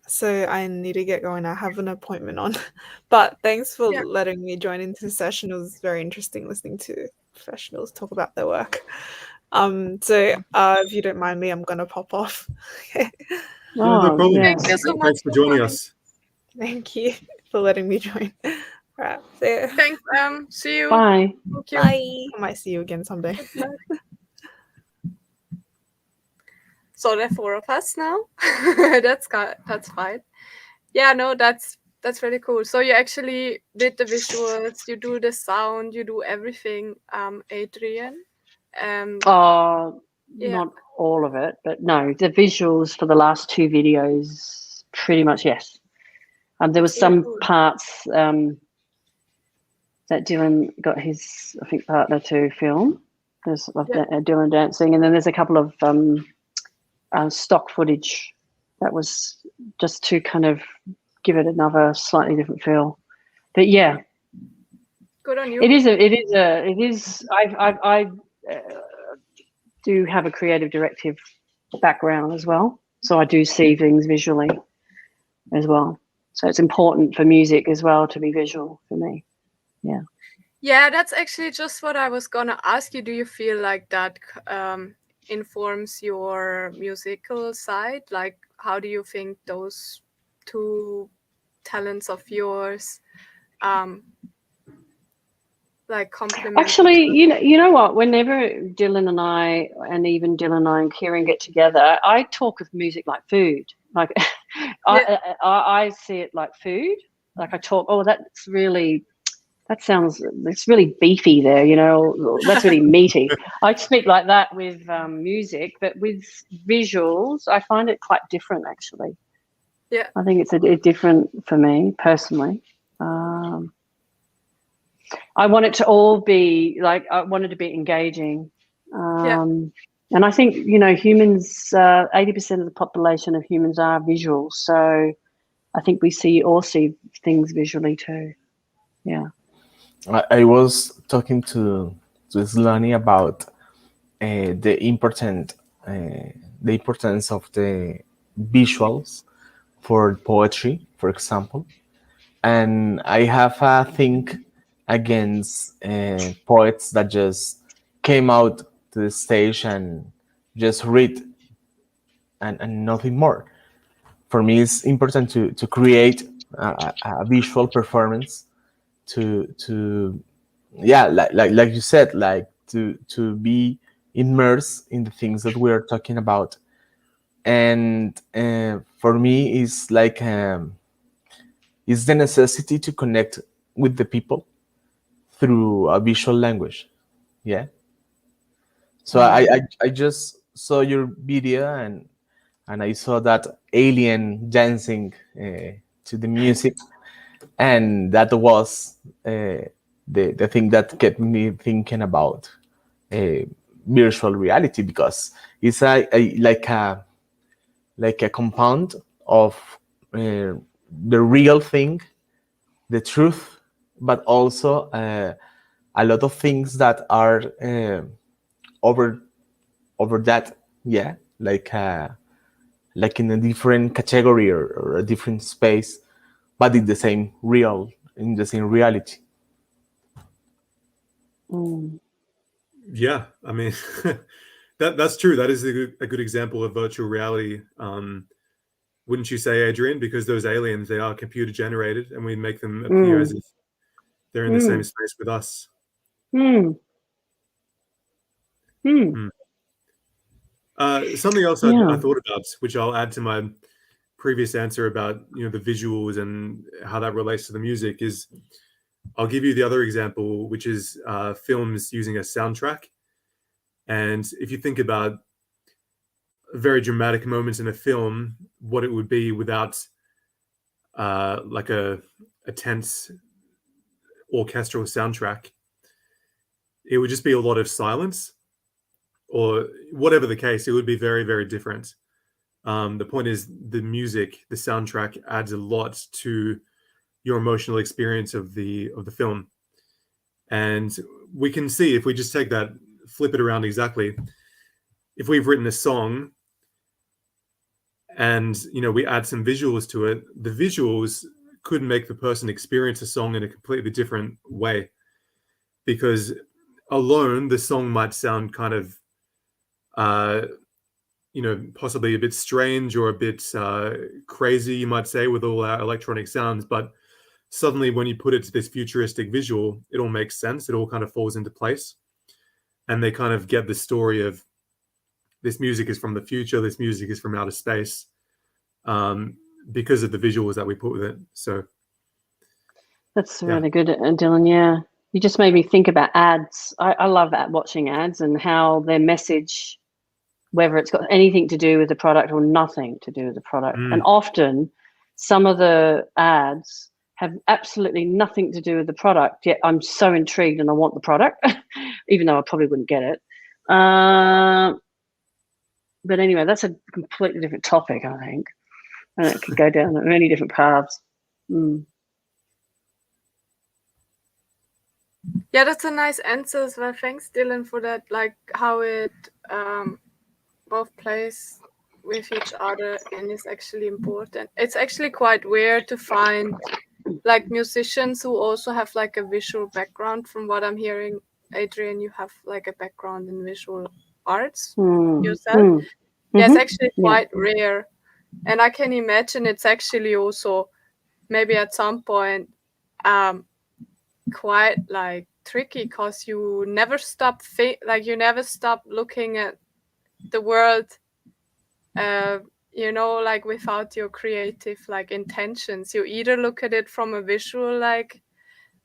So I need to get going. I have an appointment on. But thanks for letting me join into the session. It was very interesting listening to professionals talk about their work. So if you don't mind me, I'm gonna pop off. No problem. Yeah. Thank you so much. Thanks for joining us. Thank you for letting me join. All right. See ya. Thanks. See you. Bye. Thank you. Bye. I might see you again someday. So there are 4 of us now. That's fine. Yeah, no, that's really cool. So you actually did the visuals, you do the sound, you do everything, Adrienne. Not all of it, but no, the visuals for the last 2 videos, pretty much yes. There was some parts that Dylan got his, I think, partner to film. There's Dylan dancing, and then there's a couple of stock footage that was just to kind of give it another slightly different feel. But yeah, good on you. It is. I do have a creative directive background as well, so I do see things visually as well. So it's important for music as well to be visual for me. Yeah. Yeah, that's actually just what I was gonna ask you. Do you feel like that informs your musical side? Like, how do you think those 2 talents of yours like complement? Actually, you know what? Whenever Dylan and I, and even Dylan and I and Kieran get together, I talk of music like food. Like I see it like food. Like I talk, it's really beefy there, that's really meaty. I speak like that with music, but with visuals, I find it quite different actually. Yeah. I think it's a different for me personally. I want it to all be like, I want it to be engaging. And I think, humans, 80% of the population of humans are visual. So I think we all see things visually too. Yeah. I was talking to Slani about the importance of the visuals for poetry, for example. And I have a thing against poets that just came out to the stage and just read and nothing more. For me, it's important to create a visual performance to like you said, like to be immersed in the things that we are talking about. And for me, it's like it's the necessity to connect with the people through a visual language. Yeah. So I just saw your video and I saw that alien dancing to the music, and that was the thing that kept me thinking about virtual reality, because it's like a compound of the real thing, the truth, but also a lot of things that are over that, yeah, like in a different category or a different space, but in the same reality. Yeah, I mean, that's true. That is a good example of virtual reality. Wouldn't you say, Adrienne? Because those aliens, they are computer generated, and we make them appear as if they're in the same space with us. Something else I thought about, which I'll add to my previous answer about the visuals and how that relates to the music, is I'll give you the other example, which is films using a soundtrack. And if you think about very dramatic moments in a film, what it would be without like a tense orchestral soundtrack, it would just be a lot of silence, or whatever the case, it would be very, very different. The point is, the music, the soundtrack adds a lot to your emotional experience of the film. And we can see, if we just take that, flip it around exactly, if we've written a song and we add some visuals to it, the visuals could make the person experience a song in a completely different way, because alone the song might sound kind of possibly a bit strange or a bit crazy, you might say, with all our electronic sounds. But suddenly when you put it to this futuristic visual, it all makes sense. It all kind of falls into place. And they kind of get the story of, this music is from the future, this music is from outer space, because of the visuals that we put with it. So that's really good, Dylan. Yeah, you just made me think about ads. I love watching ads and how their message, whether it's got anything to do with the product or nothing to do with the product. And often some of the ads have absolutely nothing to do with the product, yet I'm so intrigued and I want the product, even though I probably wouldn't get it. But anyway, that's a completely different topic, I think. And it could go down many different paths. Yeah, that's a nice answer as well. Thanks, Dylan, for that. Like how it both plays with each other and is actually important. It's actually quite rare to find like musicians who also have like a visual background. From what I'm hearing, Adrienne, you have like a background in visual arts yourself. Yeah, it's actually quite rare. And I can imagine it's actually also maybe at some point quite like tricky, because you never stop you never stop looking at the world like without your creative like intentions. You either look at it from a visual like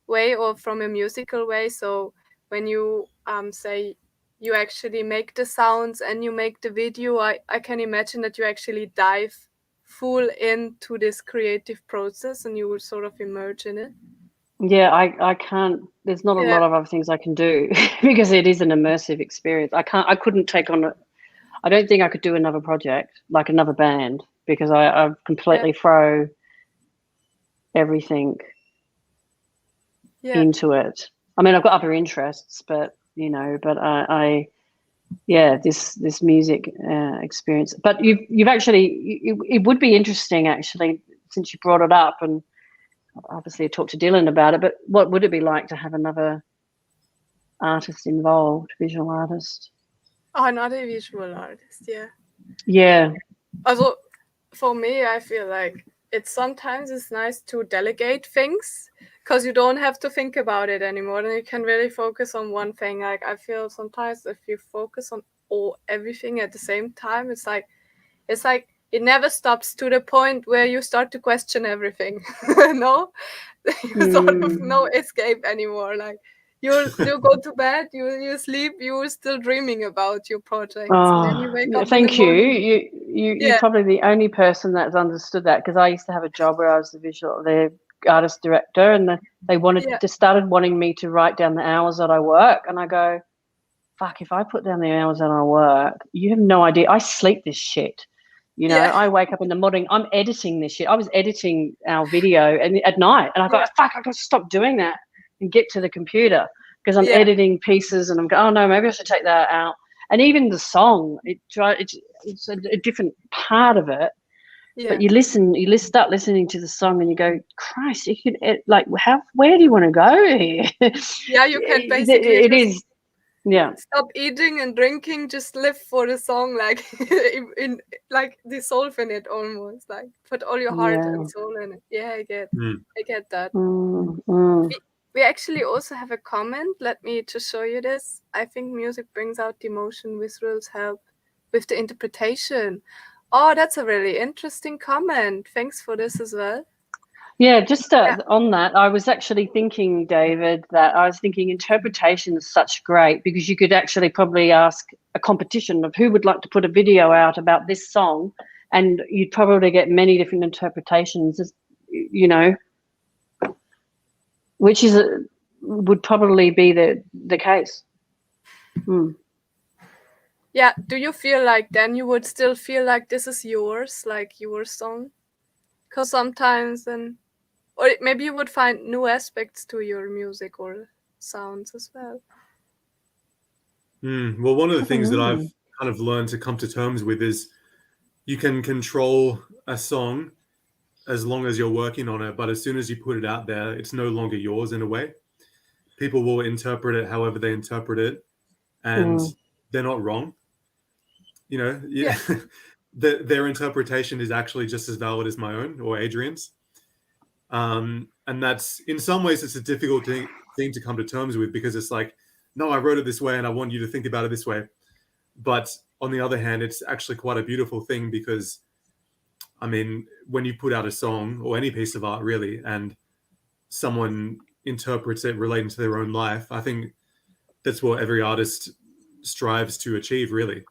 way or from a musical way. So when you say you actually make the sounds and you make the video, I can imagine that you actually dive full into this creative process and you will sort of emerge in it. Yeah, I can't, there's not a lot of other things I can do because it is an immersive experience. I couldn't take on I don't think I could do another project, like another band, because I completely throw everything into it. I mean, I've got other interests, but this music experience. But you've actually, it would be interesting actually, since you brought it up, and obviously I talked to Dylan about it, but what would it be like to have another artist involved, visual artist? Oh, another visual artist, yeah. Also, for me, I feel like sometimes it's nice to delegate things, because you don't have to think about it anymore, and you can really focus on one thing. Like I feel sometimes if you focus on everything at the same time, it's like it never stops, to the point where you start to question everything. No, sort of no escape anymore. Like you go to bed, you sleep, you're still dreaming about your project. Oh, and then you wake up thank you. You're probably the only person that's understood that, because I used to have a job where I was the artist director, and they started wanting me to write down the hours that I work, and I go, fuck, if I put down the hours that I work, you have no idea. I sleep this shit. I wake up in the morning, I'm editing this shit. I was editing our video and at night, and I go, fuck, I got to stop doing that and get to the computer, because I'm editing pieces, and I'm going, oh no, maybe I should take that out. And even the song, it's a different part of it. Yeah. But you start listening to the song, and you go, Christ, you could where do you want to go here? Yeah, you can basically it is. Yeah. Stop eating and drinking, just live for the song, like in like dissolve in it almost, like put all your heart and soul in it. Yeah, I get that. We actually also have a comment. Let me just show you this. I think music brings out the emotion, visuals help with the interpretation. Oh, that's a really interesting comment. Thanks for this as well. Yeah, just on that, I was actually thinking, David, interpretation is such great, because you could actually probably ask a competition of who would like to put a video out about this song, and you'd probably get many different interpretations, which would probably be the case. Yeah, do you feel like then you would still feel like this is yours, like your song? Because sometimes then... Or maybe you would find new aspects to your music or sounds as well. Well, one of the things that I've kind of learned to come to terms with is you can control a song as long as you're working on it, but as soon as you put it out there, it's no longer yours in a way. People will interpret it however they interpret it, and they're not wrong. Their interpretation is actually just as valid as my own or Adrienne's. And that's, in some ways, it's a difficult thing to come to terms with, because it's like, no, I wrote it this way and I want you to think about it this way. But on the other hand, it's actually quite a beautiful thing, because, I mean, when you put out a song or any piece of art really, and someone interprets it relating to their own life, I think that's what every artist strives to achieve, really.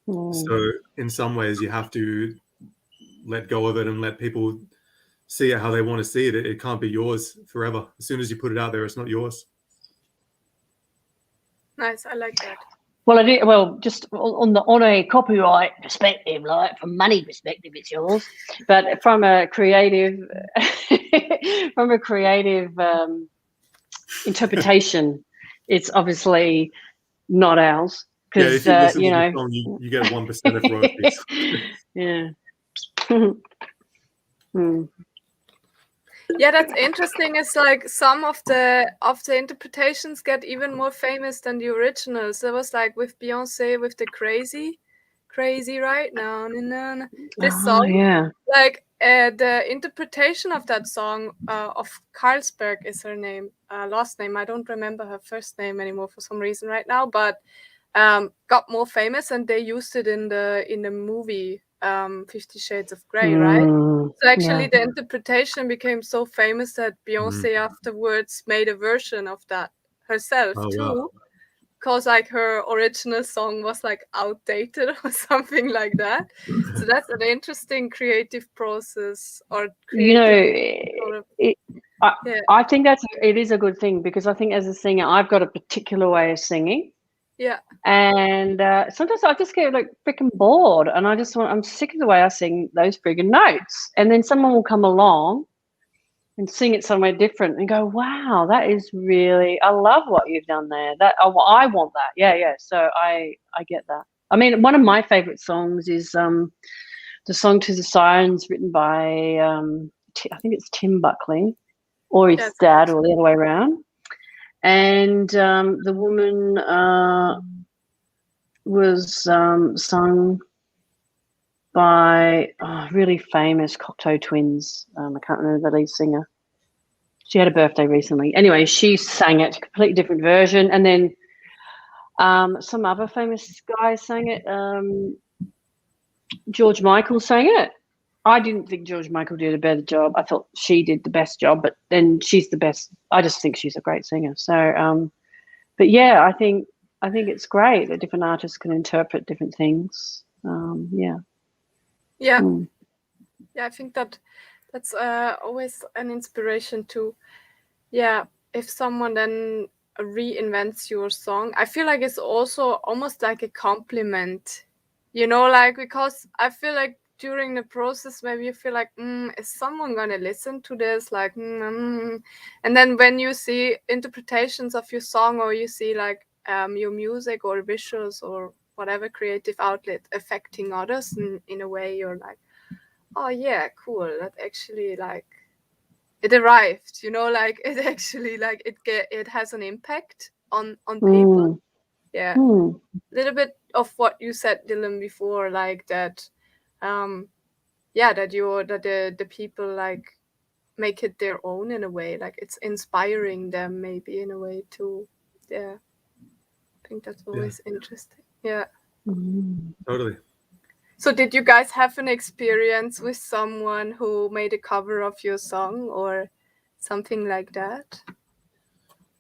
So in some ways you have to let go of it and let people see it how they want to see it. It can't be yours forever. As soon as you put it out there, it's not yours. Nice, I like that. Well, just on a copyright perspective, like from money perspective, it's yours. But from a creative, interpretation, it's obviously not ours. Yeah, if you listen to the song, you get 1% of royalties. Yeah. Yeah, that's interesting. It's like some of the interpretations get even more famous than the originals. There was like with Beyonce with the crazy right now. This song, like the interpretation of that song of Carlsberg is her name, last name. I don't remember her first name anymore for some reason right now, but got more famous, and they used it in the movie 50 Shades of Grey, right? So actually the interpretation became so famous that Beyonce afterwards made a version of that herself too, because like her original song was like outdated or something like that. So that's an interesting creative process, or creative I think it is a good thing, because I think as a singer I've got a particular way of singing. Yeah. And sometimes I just get like freaking bored, and I'm sick of the way I sing those friggin' notes. And then someone will come along and sing it somewhere different and go, wow, that is really, I love what you've done there. I want that. Yeah. So I get that. I mean, one of my favorite songs is the song To the Sirens, written by I think it's Tim Buckley, or his dad, or the other way around. And the woman was sung by really famous Cocteau twins. I can't remember the lead singer. She had a birthday recently. Anyway, she sang it, a completely different version. And then some other famous guy sang it. George Michael sang it. I didn't think George Michael did a better job. I thought she did the best job, but then she's the best. I just think she's a great singer. So, but yeah, I think it's great that different artists can interpret different things. Yeah. I think that's always an inspiration to, if someone then reinvents your song, I feel like it's also almost like a compliment, like, because I feel like during the process maybe you feel like, is someone gonna listen to this, like, and then when you see interpretations of your song, or you see like your music or visuals or whatever creative outlet affecting others in a way, you're like, oh yeah, cool. That actually like it arrived, like it actually like it has an impact on people. Yeah. Little bit of what you said, Dylan, before, like that that the people like make it their own in a way, like it's inspiring them maybe in a way too. Yeah, I think that's always interesting. Yeah, Totally. so did you guys have an experience with someone who made a cover of your song or something like that?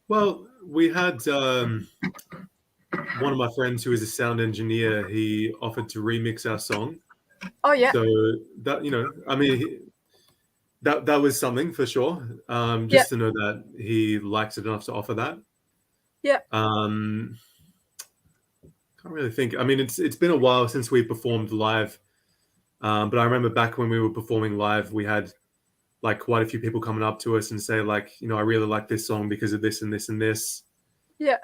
Well, we had one of my friends who is a sound engineer. He offered to remix our song. Oh yeah. So that, I mean, that was something for sure. Just to know that he likes it enough to offer that. Yeah. Can't really think. I mean, it's been a while since we performed live, but I remember back when we were performing live, we had like quite a few people coming up to us and say like, I really like this song because of this and this and this. Yeah.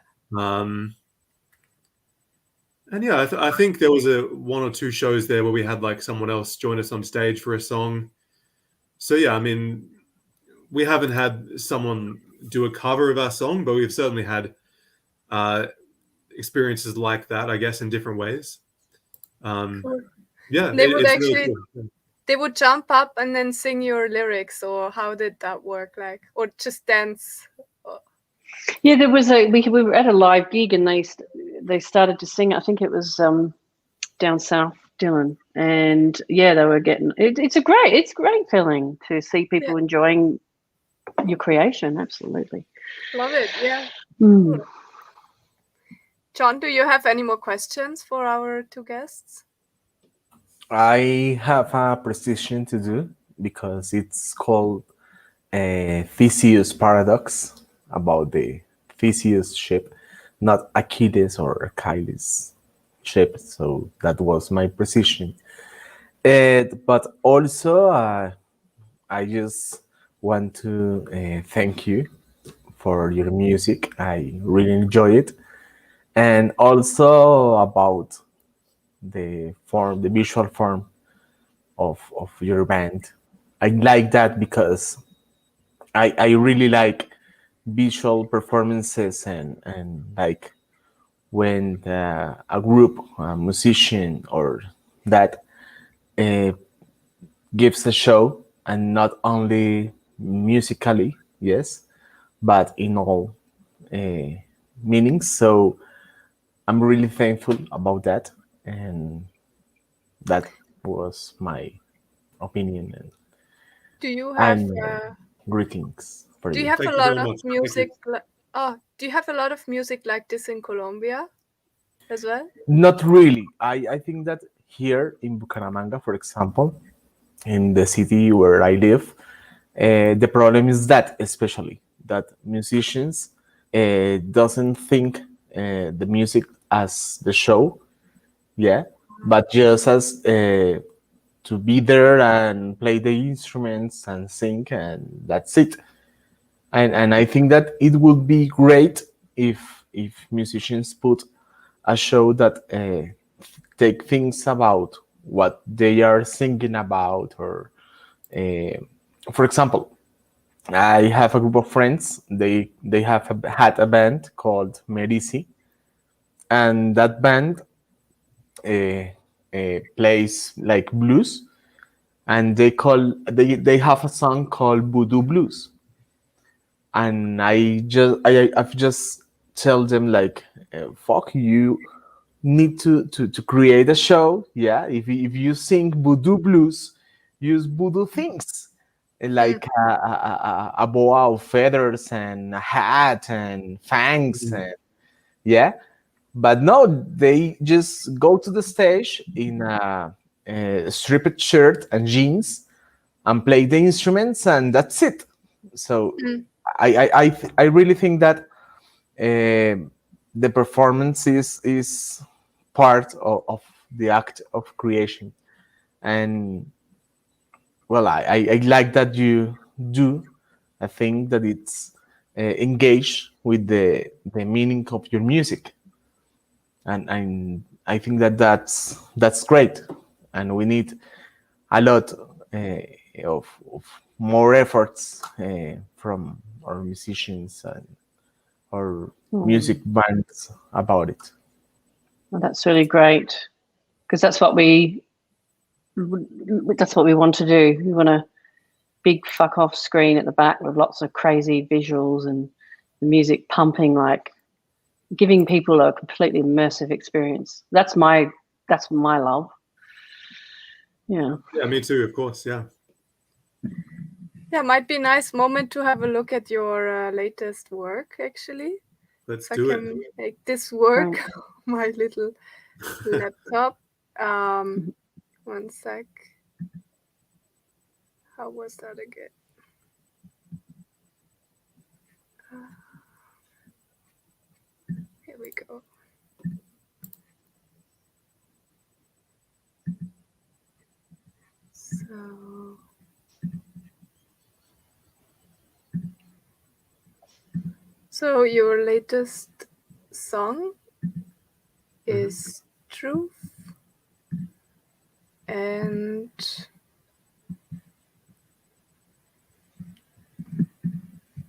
And yeah, I think there was one or two shows there where we had like someone else join us on stage for a song. So yeah, I mean, we haven't had someone do a cover of our song, but we've certainly had experiences like that, I guess, in different ways. Cool. Yeah, They would it's actually really cool. They would jump up and then sing your lyrics, or how did that work? Like, or just dance? Yeah, there was we were at a live gig and they started to sing. I think it was down south, Dylan, and yeah, they were getting it's a great feeling to see people enjoying your creation. Absolutely, love it. Yeah. Cool. John, do you have any more questions for our two guests? I have a precision to do because it's called a Theseus paradox about the Theseus ship, not Achilles or Achilles ship. So that was my precision. But also, I just want to thank you for your music. I really enjoy it. And also about the visual form of your band. I like that because I really like visual performances and like when a group, a musician or that gives a show, and not only musically, yes, but in all meanings. So I'm really thankful about that, and that was my opinion. And do you have greetings for you. Do you have Thank a you lot very of much. music? Do you have a lot of music like this in Colombia as well? Not really. I think that here in Bucaramanga, for example, in the city where I live, the problem is that especially that musicians doesn't think the music as the show, yeah, but just as to be there and play the instruments and sing, and that's it. And I think that it would be great if musicians put a show that take things about what they are singing about, or for example, I have a group of friends. They have had a band called Merisi, and that band plays like blues, and they have a song called Voodoo Blues, and I've just tell them like, fuck, you need to create a show. Yeah, if you sing Voodoo Blues, use voodoo things like a boa of feathers and a hat and fangs, and yeah. But no, they just go to the stage in a stripped shirt and jeans and play the instruments, and that's it. So I really think that the performance is part of the act of creation. And well, I like that you do a thing that it's engaged with the meaning of your music, and I think that that's great, and we need a lot of more efforts from our musicians and our music bands about it. Well, that's really great, because that's what we want to do. We want a big fuck off screen at the back with lots of crazy visuals and the music pumping, like giving people a completely immersive experience. That's my love. Yeah, me too, of course. Yeah, might be a nice moment to have a look at your latest work, actually. let's If do I it. can make this work, Right. my little laptop. One sec. How was that again? Here we go. So your latest song is Truth, and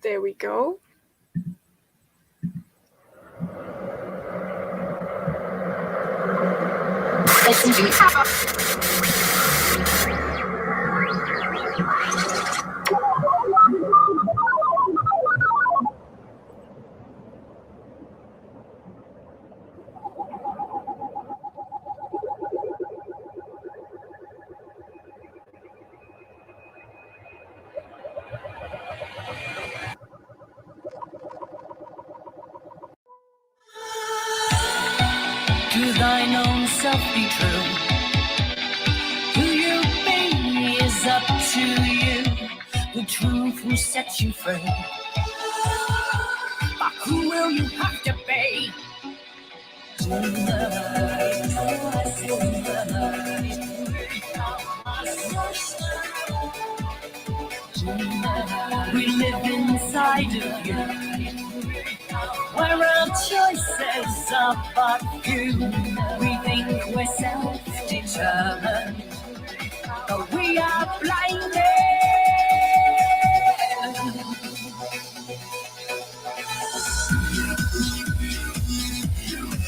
there we go. To thine own self be true. Who you be is up to you. The truth will set you free. But who will you have to be? We live inside of you, where our choices are but few. We think we're self-determined, but we are blinded.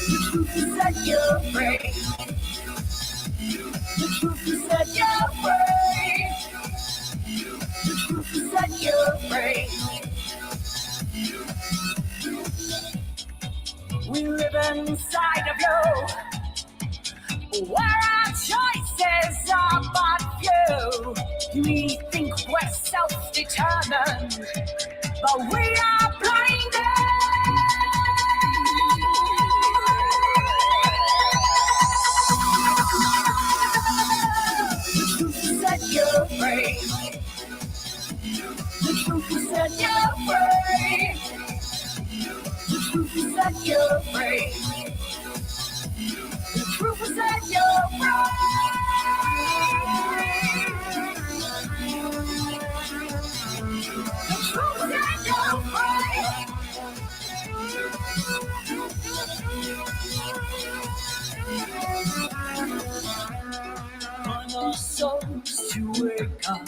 The truth is that you're free. The truth is that you're free. The truth is that you're free. We live inside of you, where our choices are but few. We think we're self-determined, but we are blinded. The truth is that you're free. The truth is that you're free. The truth is that you're free. The truth is that you're free. The truth is that you're free. Calling our souls to wake up.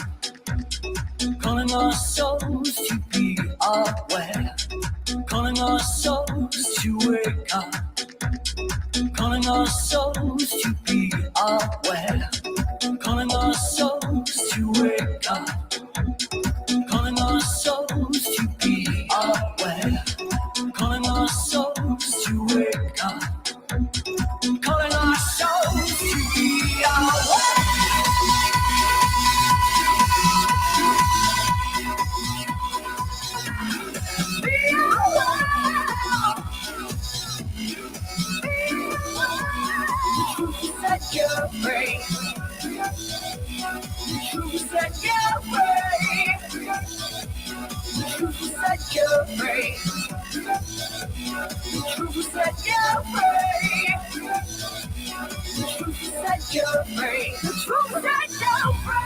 Calling our souls to be aware. Calling our souls to wake up. Calling our souls to be aware. Calling our souls to wake up. Calling our souls to be aware. Calling our souls to wake up. Calling our souls to be aware. You're free. The truth is that you're free. The truth is that you're free. The truth is that you're free. The truth is that you're free. The truth is that you're free.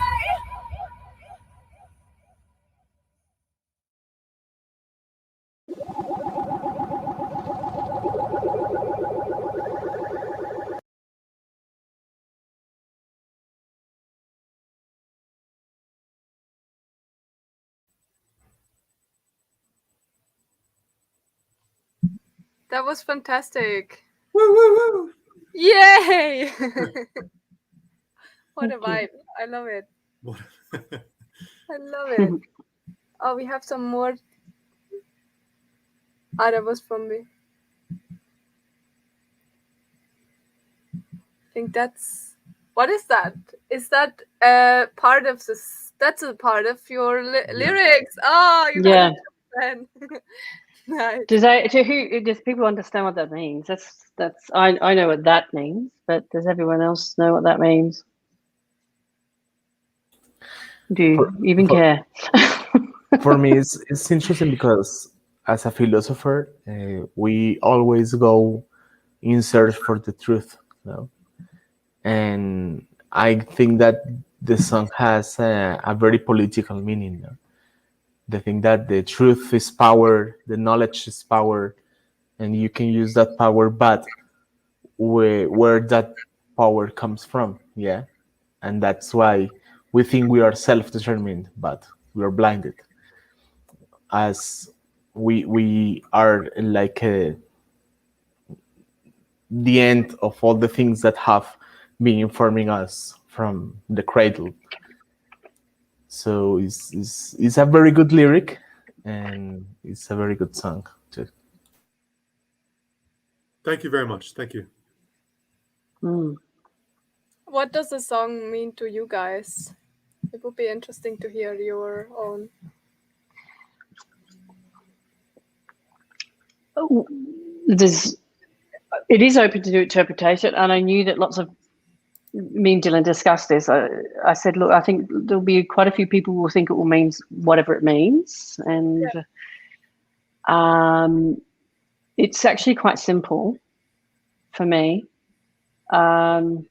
That was fantastic. Woo, woo, woo. Yay! What a Thank you. vibe. I love it. What- I love it. Oh, we have some more. Ah, that was from me. I think that's. What is that? Is that part of this? That's a part of your lyrics. Oh, you Yeah. got it then. Nice. Does people understand what that means? That's I know what that means, but does everyone else know what that means? Do you even care? For me, it's interesting because as a philosopher, we always go in search for the truth, you know? And I think that the song has a very political meaning. You know? The thing that the truth is power, the knowledge is power, and you can use that power, but where that power comes from, yeah, and that's why we think we are self-determined, but we are blinded, as we are like the end of all the things that have been informing us from the cradle. So it's a very good lyric, and it's a very good song too. Thank you very much. Thank you. Mm. What does the song mean to you guys? It would be interesting to hear your own. It is open to interpretation, and I knew that lots of me and Dylan discussed this. I said, look, I think there'll be quite a few people who will think it will mean whatever it means, and it's actually quite simple for me, and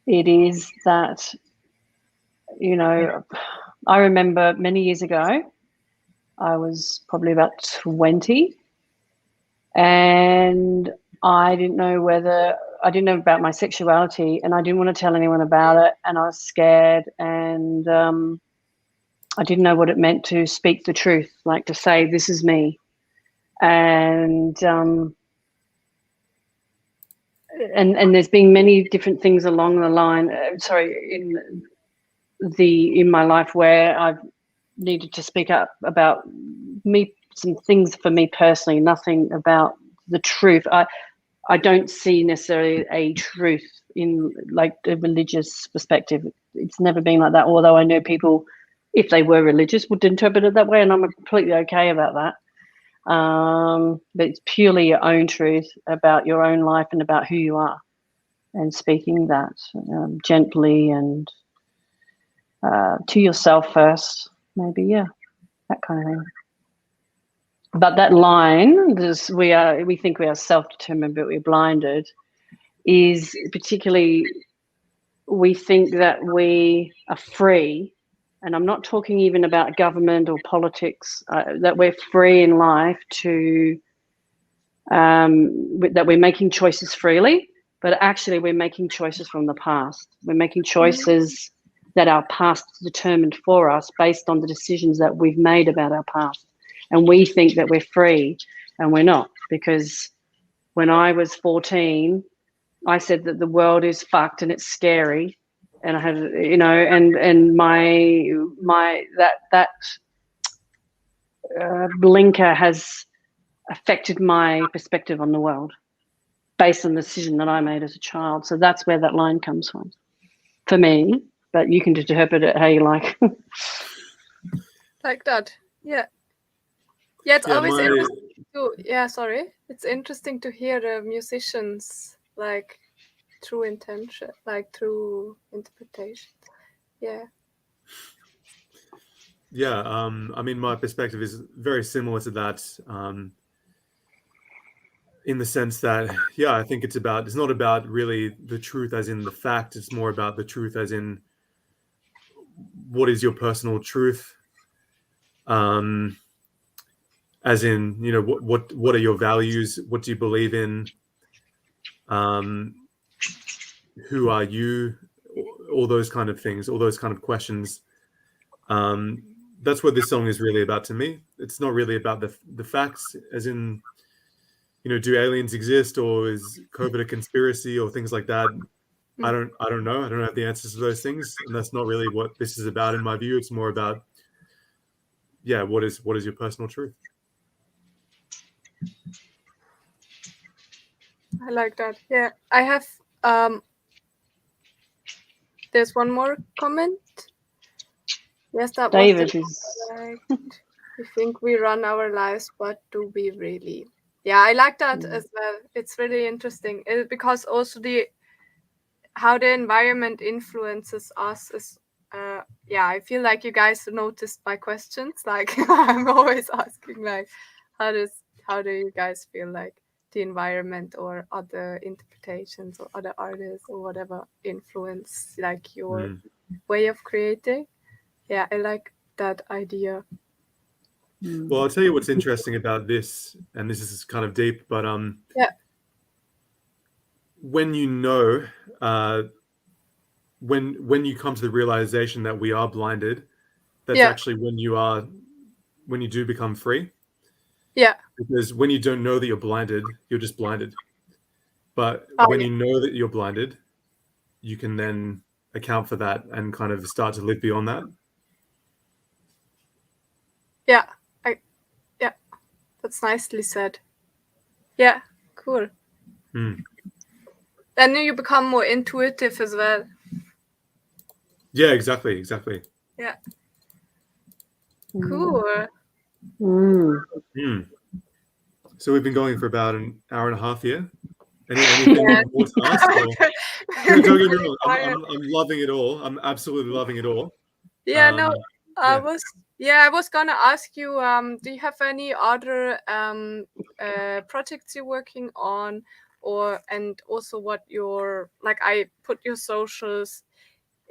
it is that, you know, I remember many years ago, I was probably about 20, and I didn't know about my sexuality, and I didn't want to tell anyone about it, and I was scared, and I didn't know what it meant to speak the truth, like to say, this is me. And there's been many different things along the line, in my life where I've needed to speak up about me, some things for me personally, nothing about the truth. I don't see necessarily a truth in like a religious perspective. It's never been like that, although I know people, if they were religious, would interpret it that way, and I'm completely okay about that. But it's purely your own truth about your own life and about who you are, and speaking that gently and to yourself first, maybe, that kind of thing. But that line, we think we are self-determined, but we're blinded, is particularly, we think that we are free, and I'm not talking even about government or politics, that we're free in life to, that we're making choices freely, but actually we're making choices from the past. We're making choices that our past determined for us based on the decisions that we've made about our past. And we think that we're free, and we're not, because when I was 14, I said that the world is fucked and it's scary, and I had, you know, and my that blinker has affected my perspective on the world based on the decision that I made as a child. So that's where that line comes from for me, but you can interpret it how you like. Like that, yeah. It's always interesting to, sorry. It's interesting to hear the musicians, like, through intention, like through interpretation. Yeah. Yeah, I mean, my perspective is very similar to that, in the sense that, I think it's not about really the truth as in the fact, it's more about the truth as in what is your personal truth, as in, you know, what are your values, what do you believe in, who are you, all those kind of things, all those kind of questions. that's what this song is really about to me. It's not really about the facts, as in, do aliens exist, or is COVID a conspiracy, or things like that. I don't know. I don't have the answers to those things, and that's not really what this is about in my view. It's more about, what is your personal truth? I like that. Yeah, I have. There's one more comment. Yes, that David was is. we think we run our lives, but do we really? Yeah, I like that as well. It's really interesting because also how the environment influences us is. I feel like you guys noticed my questions. Like I'm always asking, like, how do you guys feel like the environment or other interpretations or other artists or whatever influence like your way of creating? Yeah, I like that idea. Well, I'll tell you what's interesting about this, and this is kind of deep, but when when you come to the realization that we are blinded, that's actually when you do become free. Yeah. Because when you don't know that you're blinded, you're just blinded. But when you know that you're blinded, you can then account for that and kind of start to live beyond that. Yeah. That's nicely said. Yeah, cool. Then you become more intuitive as well. Yeah, exactly. Yeah. Cool. So we've been going for about an hour and a half here. Anything more to ask? Don't get me wrong. I'm loving it all. I'm absolutely loving it all. Yeah, I was gonna ask you, do you have any other projects you're working on, and also what I put your socials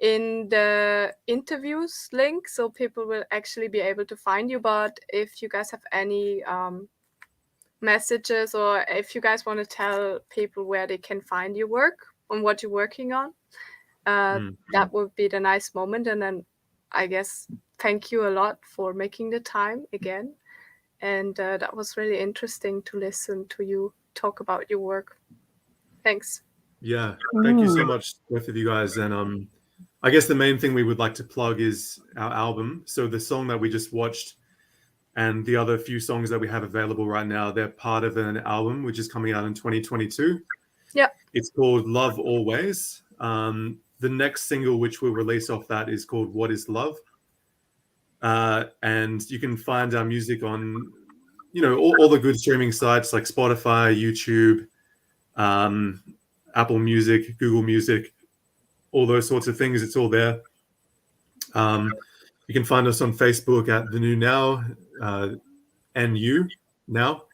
in the interviews link so people will actually be able to find you, but if you guys have any messages, or if you guys want to tell people where they can find your work and what you're working on, that would be the nice moment. And then I guess thank you a lot for making the time again, and that was really interesting to listen to you talk about your work. Thanks. Yeah, thank you so much, both of you guys. And I guess the main thing we would like to plug is our album. So the song that we just watched and the other few songs that we have available right now, they're part of an album which is coming out in 2022. Yeah. It's called Love Always. The next single which we'll release off that is called What Is Love. And you can find our music on, all the good streaming sites like Spotify, YouTube, Apple Music, Google Music, all those sorts of things. It's all there. You can find us on Facebook at The New Now, NU Now,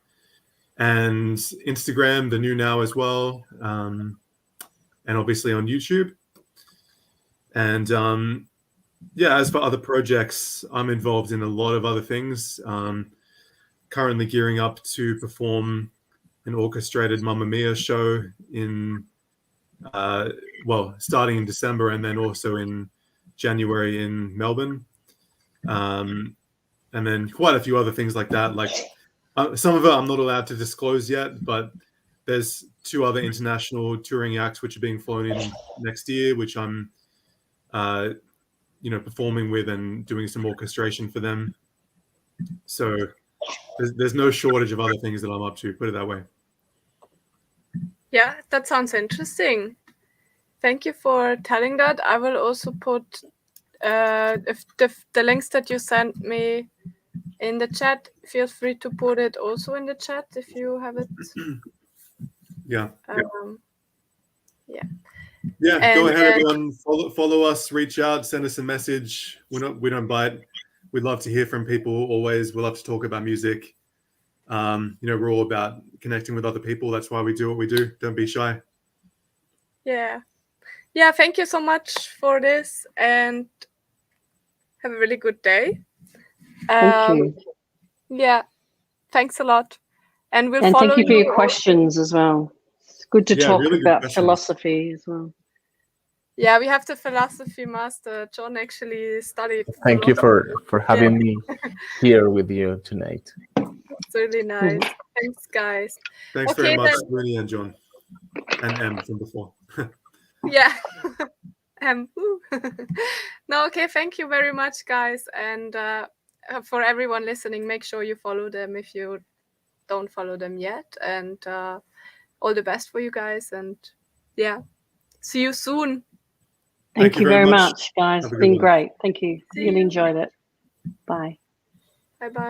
and Instagram, The New Now as well, and obviously on YouTube. And as for other projects, I'm involved in a lot of other things. Currently gearing up to perform an orchestrated Mamma Mia show starting in December and then also in January in Melbourne. And then quite a few other things like that. Like some of it I'm not allowed to disclose yet, but there's 2 other international touring acts which are being flown in next year, which I'm performing with and doing some orchestration for them. So there's no shortage of other things that I'm up to, put it that way. Yeah, that sounds interesting. Thank you for telling that. I will also put if the links that you sent me in the chat. Feel free to put it also in the chat if you have it. Yeah. Yeah. Go ahead, everyone. Follow us. Reach out. Send us a message. We don't bite. We'd love to hear from people. Always, we love to talk about music. We're all about connecting with other people. That's why we do what we do. Don't be shy. Yeah. Thank you so much for this, and have a really good day. Thank you. Yeah, thanks a lot, and we'll and follow thank you for your questions as well. It's good to talk really good about questions. philosophy as well. Yeah, we have the philosophy master. John actually studied. Thank you philosophy. for having me here with you tonight. It's really nice. Thanks, guys. Thanks Okay, very much, then. Rooney and John. And M from before. Yeah. Woo. No, okay, thank you very much, guys. And for everyone listening, make sure you follow them if you don't follow them yet. And all the best for you guys. And yeah, see you soon. Thank you very much, guys. Have a It's good been one. great. Thank you. See Really you. enjoyed it. Bye. Bye-bye.